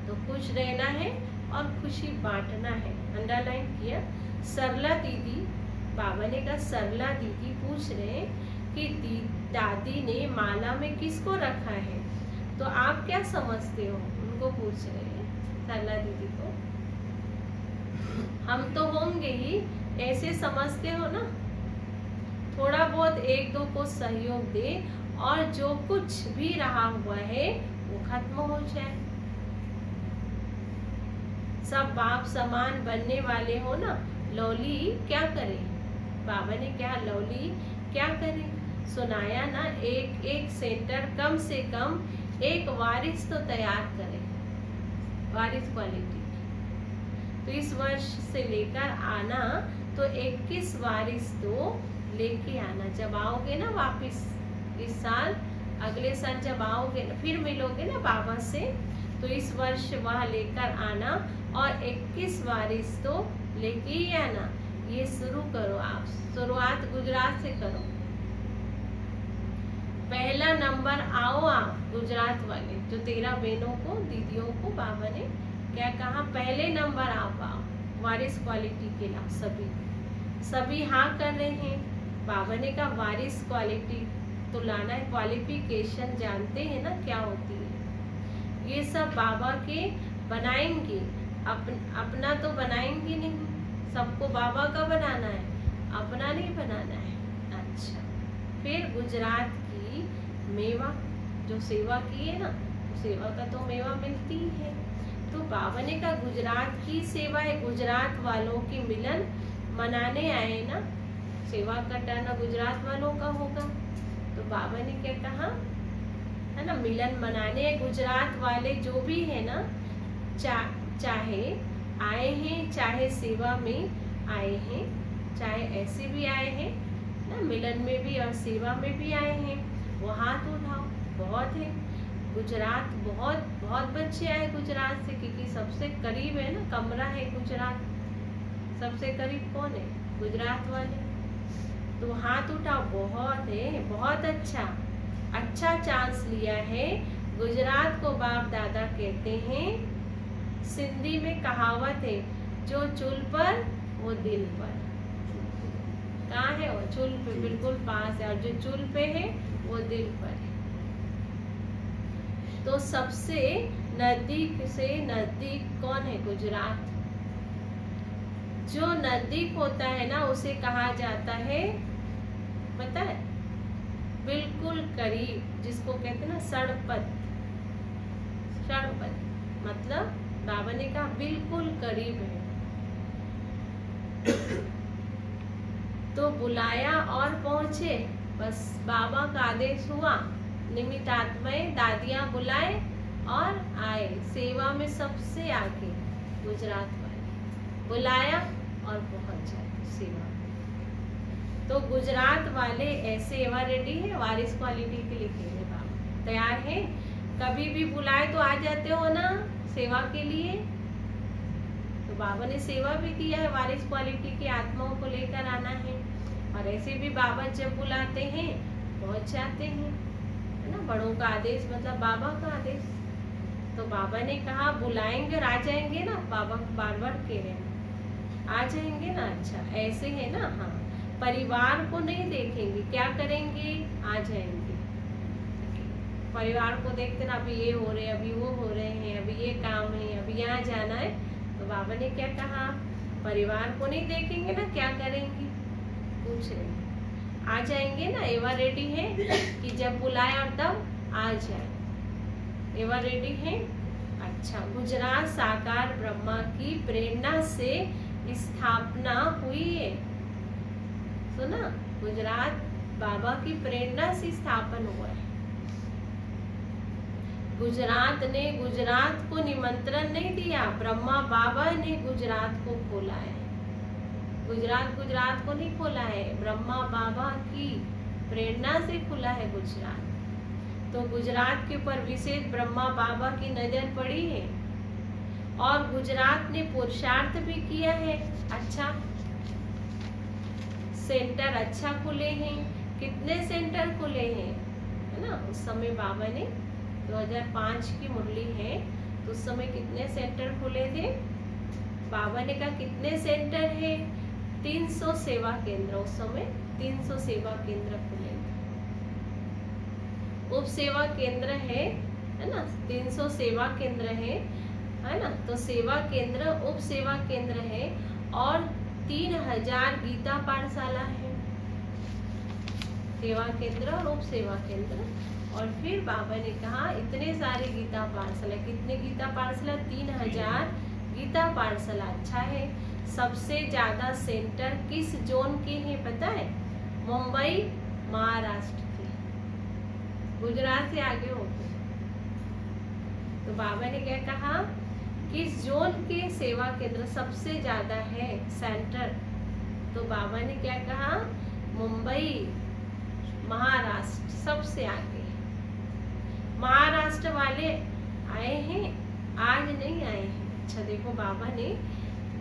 तो खुश रहना है और खुशी बांटना है। अंडरलाइन किया। सरला दीदी, बाबा ने कहा सरला दीदी पूछ रहे हैं कि दादी ने माला में किसको रखा है, तो आप क्या समझते हो? उनको पूछ रहे हैं, सरला दीदी को। हम तो होंगे ही, ऐसे समझते हो ना। थोड़ा बहुत एक दो को सहयोग दे और जो कुछ भी रहा हुआ है वो खत्म हो जाए। सब बाप समान बनने वाले हो ना। लवली क्या करे? बाबा ने क्या लवली क्या करे? सुनाया ना, एक एक सेंटर कम से कम एक वारिस तो तैयार करे, वारिस क्वालिटी। तो इस वर्ष से लेकर आना तो 21 वारिस तो लेके आना। जब आओगे ना वापिस इस साल, अगले साल जब आओगे फिर मिलोगे ना बाबा से, तो इस वर्ष वह लेकर आना और 21 वारिस तो लेके ही आना। ये शुरू करो, आप शुरुआत गुजरात से करो। पहला नंबर आओ आप गुजरात वाले, जो 13 बहनों को, दीदियों को बाबा ने क्या कहा? पहले नंबर आप आओ, वारिस क्वालिटी के ला। सभी हाँ कर रहे हैं। बाबा ने कहा वारिस क्वालिटी तो लाना है। क्वालिफिकेशन जानते हैं ना क्या होती है? ये सब बाबा के बनाएंगे, अपना तो बनाएंगे नहीं। सबको बाबा का बनाना है, अपना नहीं बनाना है। अच्छा, फिर गुजरात की मेवा, जो सेवा की है ना, सेवा का तो मेवा मिलती ही है। तो बाबा ने कहा गुजरात की सेवा है, गुजरात वालों की मिलन मनाने आए ना। सेवा का टर्न गुजरात वालों का होगा। तो बाबा ने क्या कहा है ना, मिलन मनाने गुजरात वाले जो भी है ना, चाहे आए हैं, चाहे सेवा में आए हैं, चाहे ऐसे भी आए हैं ना, मिलन में भी और सेवा में भी आए हैं, वो हाथ उठाओ। बहुत है गुजरात, बहुत बच्चे आए गुजरात से, क्योंकि सबसे करीब है ना, कमरा है गुजरात। सबसे करीब कौन है? गुजरात वाले। तो हाथ उठाओ। बहुत है, बहुत अच्छा चांस लिया है। गुजरात को बाप दादा कहते हैं, सिंधी में कहावत है, जो चुल पर वो दिल पर। कहाँ है वो? चुल पे बिल्कुल पास है, और जो चुल पे है वो दिल पर है। तो सबसे नजदीक से नजदीक कौन है? गुजरात। जो नजदीक होता है ना उसे कहा जाता है, पता है, बिल्कुल करीब, जिसको कहते हैं ना सड़पत। सड़पत मतलब बाबा ने कहा बिल्कुल करीब है। तो बुलाया और पहुंचे, बस बाबा का आदेश हुआ, निमित्त आत्माएं दादियां बुलाए और आए। सेवा में सबसे आगे गुजरात वाले बुलाया और पहुंच जाए सेवा। तो गुजरात वाले ऐसे एवा रेडी है, वारिस क्वालिटी के लिखे हैं बाबा, तैयार है, कभी भी बुलाए तो आ जाते हो ना सेवा के लिए। तो बाबा ने सेवा भी किया है, वारिस क्वालिटी की आत्माओं को लेकर आना है। और ऐसे भी बाबा जब बुलाते हैं पहुंच जाते हैं, है ना। बड़ों का आदेश मतलब बाबा का आदेश। तो बाबा ने कहा बुलाएंगे और आ जाएंगे ना, बाबा बार बार कह रहे हैं आ जाएंगे ना। अच्छा ऐसे है ना, हाँ, परिवार को नहीं देखेंगे, क्या करेंगे? आ जाएंगे। परिवार को देखते ना, अभी ये हो रहे हैं, अभी वो हो रहे हैं, अभी ये काम है, अभी यहाँ जाना है। तो बाबा ने क्या कहा? परिवार को नहीं देखेंगे ना, क्या करेंगे? पूछ रहे हैं। आ जाएंगे ना, एवा रेडी है कि जब बुलाए और तब आ जाए। एवा रेडी है। अच्छा, गुजरात साकार ब्रह्मा की प्रेरणा से स्थापना हुई है। सुना? गुजरात बाबा की प्रेरणा से स्थापन हुआ है। गुजरात ने गुजरात को निमंत्रण नहीं दिया, ब्रह्मा बाबा ने गुजरात को खोला है। गुजरात को नहीं खोला है, ब्रह्मा बाबा की प्रेरणा से खुला है गुजरात। तो गुजरात के ऊपर विशेष ब्रह्मा बाबा की नजर पड़ी है और गुजरात ने पुरुषार्थ भी किया है। अच्छा, सेंटर अच्छा खुले हैं। कितने सेंटर खुले हैं, है ना। उस समय बाबा ने 2005 की मुरली है, तो उस समय कितने सेंटर खुले थे? बाबा ने कहा कितने सेंटर है? 300 सेवा केंद्र। उस समय 300 सेवा केंद्र खुले थे। उप सेवा केंद्र है ना, 300 सेवा केंद्र है ना। तो सेवा केंद्र, उप सेवा केंद्र है और 3000 गीता पाठशाला है। सेवा केंद्र और उप सेवा केंद्र। और फिर बाबा ने कहा इतने सारे गीता पाठशाला, कितने गीता पाठशाला? 3000 गीता पाठशाला। अच्छा है। सबसे ज्यादा सेंटर किस जोन के हैं पता है? मुंबई, महाराष्ट्र के, गुजरात से आगे हो गए। तो बाबा ने क्या कहा? किस जोन के सेवा केंद्र सबसे ज्यादा है सेंटर? तो बाबा ने क्या कहा? मुंबई, महाराष्ट्र सबसे आगे। महाराष्ट्र वाले आए हैं, आज नहीं आए हैं। अच्छा देखो, बाबा ने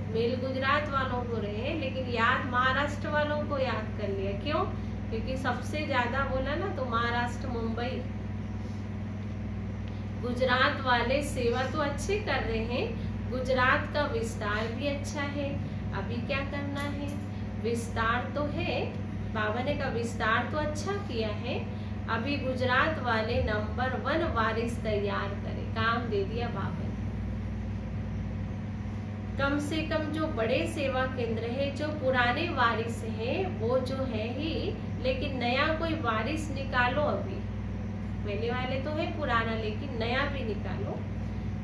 मेल गुजरात वालों को रहे हैं, लेकिन याद महाराष्ट्र वालों को याद कर लिया। क्यों? क्योंकि सबसे ज्यादा बोला ना, तो महाराष्ट्र, मुंबई। गुजरात वाले सेवा तो अच्छे कर रहे हैं, गुजरात का विस्तार भी अच्छा है। अभी क्या करना है? विस्तार तो है, बाबा ने का विस्तार तो अच्छा किया है। अभी गुजरात वाले नंबर 1 वारिस तैयार करे, काम दे दिया बाबा ने। कम से कम जो बड़े सेवा केंद्र है, जो पुराने वारिस हैं, वो जो है ही, लेकिन नया कोई वारिस निकालो। अभी पहले वाले तो है पुराना, लेकिन नया भी निकालो।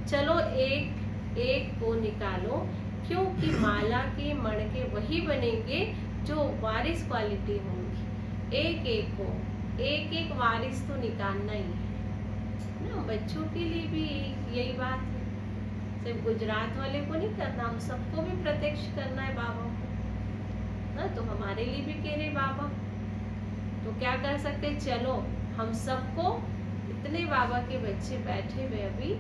चलो एक को निकालो, क्योंकि माला के मणके वही बनेंगे जो वारिस क्वालिटी होंगी। एक वारिस तो निकालना ही है ना। बच्चों के लिए भी यही बात है, सिर्फ गुजरात वाले को नहीं करना, हम सबको भी प्रत्यक्ष करना है बाबा को ना। तो हमारे लिए भी कह रहे बाबा, तो क्या कर सकते? चलो हम सबको, इतने बाबा के बच्चे बैठे हुए, अभी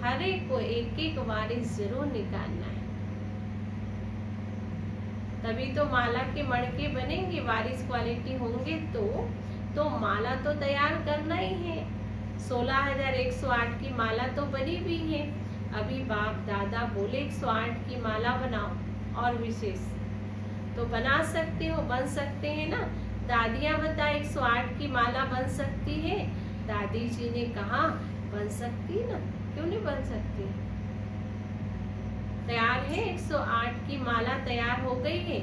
हर एक को एक वारिस जरूर निकालना है। तभी तो माला के मणके बनेंगे, वारिस क्वालिटी होंगे तो माला तो तैयार करना ही है। 16,108 की माला तो बनी भी है। अभी बाप दादा बोले 108 की माला बनाओ और विशेष, तो बना सकते हो, बन सकते हैं ना। दादियां बताए 108 की माला बन सकती है। दादी जी ने कहा बन सकती है ना, क्यों नहीं बन सकती? तैयार है 108 की माला तैयार हो गई है?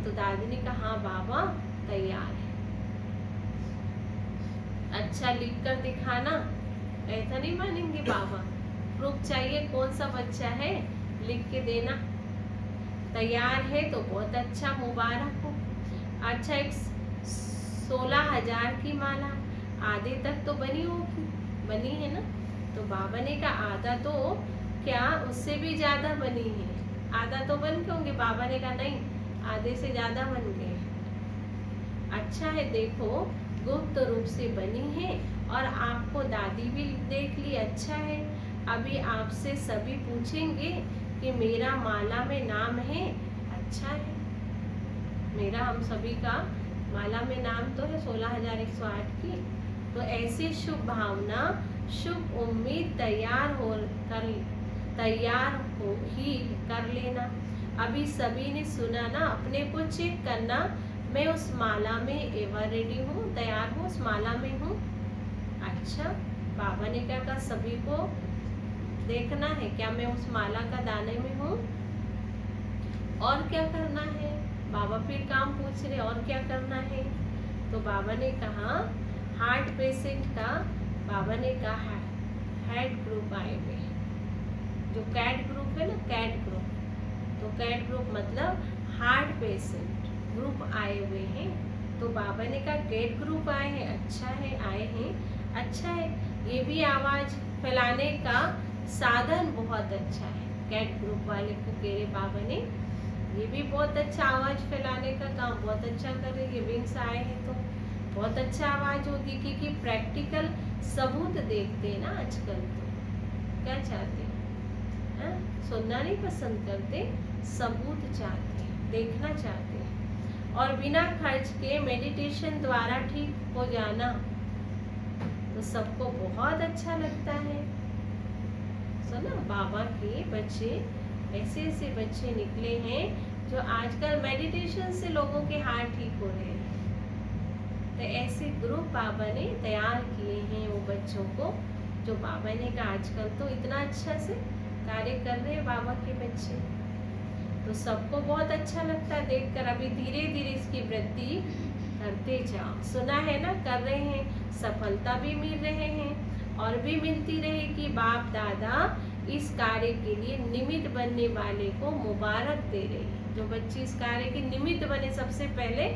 तो दादी ने कहा हाँ बाबा तैयार है। अच्छा लिख कर दिखाना, ऐसा नहीं मानेंगे बाबा। प्रूफ चाहिए कौन सा बच्चा है, लिख के देना। तैयार है तो बहुत अच्छा, मुबारक हो। अच्छा 16,000 की माला आधे तक तो बनी होगी, बनी है ना? तो बाबा ने कहा आधा तो क्या, उससे भी ज्यादा बनी है। आधा तो बन गए होंगे। बाबा ने कहा नहीं, आधे से ज्यादा बन गए। अच्छा है, देखो गुप्त रूप से बनी है और आपको दादी भी देख ली। अच्छा है, अभी आपसे सभी पूछेंगे कि मेरा माला में नाम है। अच्छा है, मेरा हम सभी का माला में नाम तो है 16,108 की। तो ऐसी शुभ भावना, शुभ उम्मीद तैयार हो ही कर लेना। अभी सभी ने सुना ना, अपने को चेक करना, मैं उस माला में एवर रेडी हूँ, तैयार हूँ, उस माला में हूँ। अच्छा, बाबा ने क्या कहा, सभी को देखना है क्या मैं उस माला का दाने में हूँ। और क्या करना है? बाबा फिर काम पूछ रहे, और क्या करना है? तो बाबा ने कहा हार्ट पेशेंट का, बाबा ने कहा हेड ग्रुप आए हुए, जो कैट ग्रुप है ना, कैट ग्रुप, तो कैट ग्रुप मतलब हार्ट पेशेंट ग्रुप आए हुए हैं। तो बाबा ने कहा कैट ग्रुप आए हैं। अच्छा है, आए हैं, अच्छा है। ये भी आवाज फैलाने का साधन बहुत अच्छा है। कैट ग्रुप वाले को कह रहे बाबा ने, ये भी बहुत अच्छा आवाज फैलाने का काम बहुत अच्छा कर रहे। ये विंग्स आए हैं तो बहुत अच्छा आवाज होगी, क्योंकि प्रैक्टिकल सबूत देखते हैं ना आजकल। तो क्या चाहते हैं, सुनना नहीं पसंद करते, सबूत चाहते हैं, देखना चाहते हैं। और बिना खर्च के मेडिटेशन द्वारा ठीक हो जाना तो सबको बहुत अच्छा लगता है। सुना, बाबा के बच्चे, ऐसे ऐसे बच्चे निकले हैं जो आजकल मेडिटेशन से लोगों के हार्ट ठीक हो रहे हैं। तो ऐसे ग्रुप बाबा ने तैयार किए हैं वो बच्चों को, जो बाबा ने कहा आजकल तो इतना अच्छा से कार्य कर रहे हैं बाबा के बच्चे। तो सबको बहुत अच्छा लगता है देखकर। अभी धीरे धीरे इसकी वृद्धि करते जाओ। सुना है ना, कर रहे हैं, सफलता भी मिल रहे हैं और भी मिलती रहेगी। बाप दादा इस कार्य के लिए निमित्त बनने वाले को मुबारक दे रहे हैं। जो बच्चे इस कार्य के निमित्त बने, सबसे पहले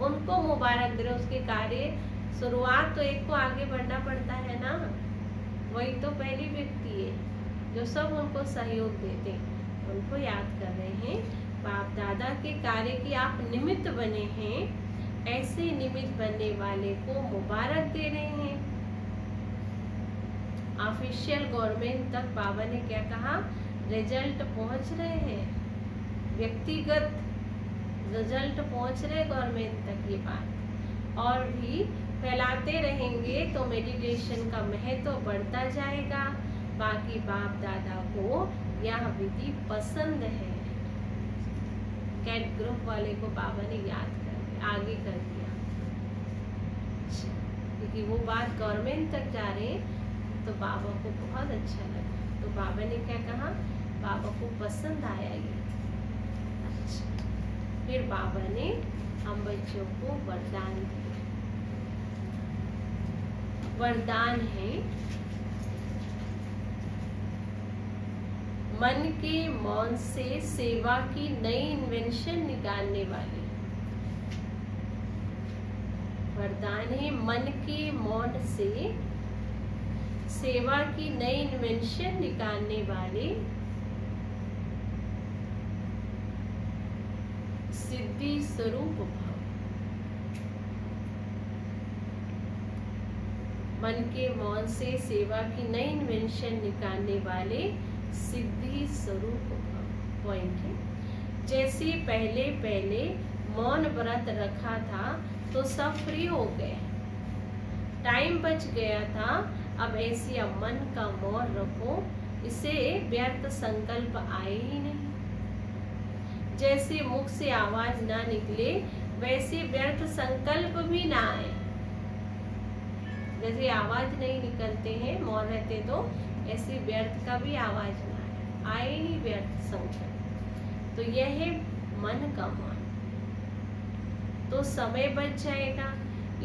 उनको मुबारक दे रहे। उसके कार्य शुरुआत तो एक को आगे बढ़ना पड़ता है ना, वही तो पहली व्यक्ति है जो सब उनको सहयोग देते हैं। उनको याद कर रहे हैं, बाप दादा के कार्य की आप निमित्त बने हैं, ऐसे निमित्त बनने वाले को मुबारक दे रहे हैं। ऑफिशियल गवर्नमेंट तक बाबा ने क्या कहा, रिजल्ट पहुंच रहे हैं, व्यक्तिगत रिजल्ट पहुंच रहे गवर्नमेंट तक। ये बात और भी फैलाते रहेंगे तो मेडिटेशन का महत्व बढ़ता जाएगा। बाकी बाप दादा को यह विधि पसंद है। कैट ग्रुप वाले को बाबा ने याद कर आगे कर दिया, क्योंकि वो बात गवर्नमेंट तक जा रहे तो बाबा को बहुत अच्छा लगा। तो बाबा ने क्या कहा, बाबा को पसंद आया ये। अच्छा, फिर बाबा ने हम बच्चों को वरदान दिए। वरदान है, मन के मौन से सेवा की नई इन्वेंशन निकालने वाले। वरदान है, मन के मौन से सेवा की नई इन्वेंशन निकालने वाले सिद्धि स्वरूप भव। मन के मौन से सेवा की नई इन्वेंशन निकालने वाले सिद्धि स्वरूप भव। पॉइंट है, जैसे पहले पहले मौन व्रत रखा था तो सब फ्री हो गए, टाइम बच गया था। अब ऐसी अब मन का मौन रखो, इसे व्यर्थ संकल्प आए ही नहीं। जैसे मुख से आवाज ना निकले, वैसे व्यर्थ संकल्प भी ना आए। जैसे आवाज नहीं निकलते हैं मौन रहते तो ऐसे व्यर्थ का भी आवाज ना आए ही व्यर्थ संख्या। तो यह है मन का मौन। तो समय बच जाएगा।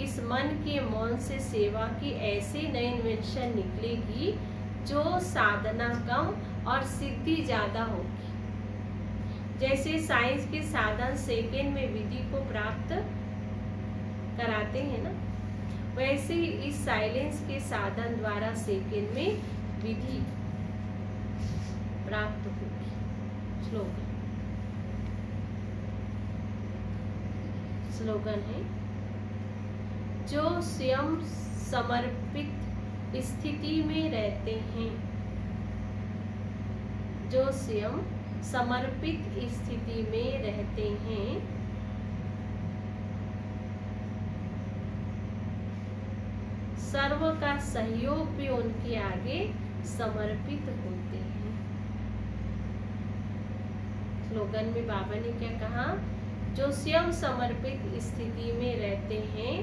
इस मन के मौन से सेवा की ऐसी नई इन्वेंशन निकलेगी जो साधना कम और सिद्धि ज्यादा होगी। जैसे साइंस के साधन सेकेंड में विधि को प्राप्त कराते हैं ना, वैसे ही इस साइलेंस के साधन द्वारा सेकेंड में विधि प्राप्त होगी। स्लोगन है, जो स्वयं समर्पित स्थिति में रहते हैं, जो स्वयं समर्पित स्थिति में रहते हैं, सर्व का सहयोग भी उनके आगे समर्पित होते हैं। स्लोगन में बाबा ने क्या कहा, जो स्वयं समर्पित स्थिति में रहते हैं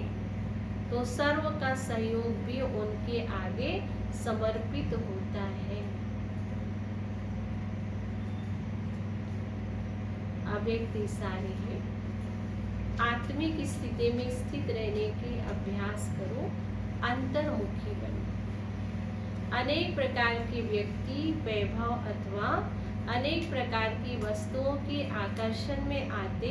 तो सर्व का सहयोग भी उनके आगे समर्पित होता है। अव्यक्त इशारे है, आत्मिक स्थिति में स्थित रहने के अभ्यास करो, अंतर्मुखी बनो। अनेक प्रकार के व्यक्ति, वैभव अथवा अनेक प्रकार की वस्तुओं के आकर्षण में आते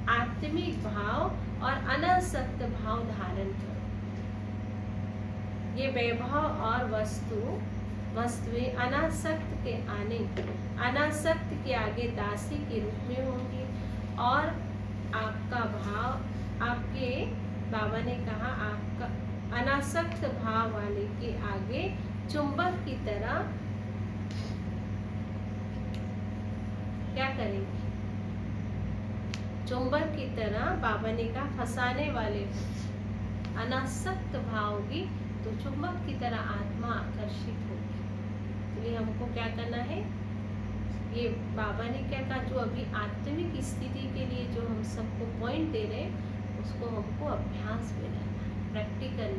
आत्मिक भाव और अनासक्त भाव धारण करो। ये वैभव और वस्तुएं अनासक्त के अनासक्त के आगे दासी के रूप में होंगी और आपका भाव, आपके बाबा ने कहा, आपका अनासक्त भाव वाले के आगे चुंबक की तरह क्या करेंगे, चुंबक की तरह बाबा ने कहा फंसाने वाले अनासक्त भाव होगी तो चुंबक की तरह आत्मा आकर्षित होगी। इसलिए हमको क्या करना है, ये बाबा ने क्या कहा, जो अभी आत्मिक स्थिति के लिए जो हम सबको पॉइंट दे रहे हैं उसको हमको अभ्यास में लाना है, प्रैक्टिकल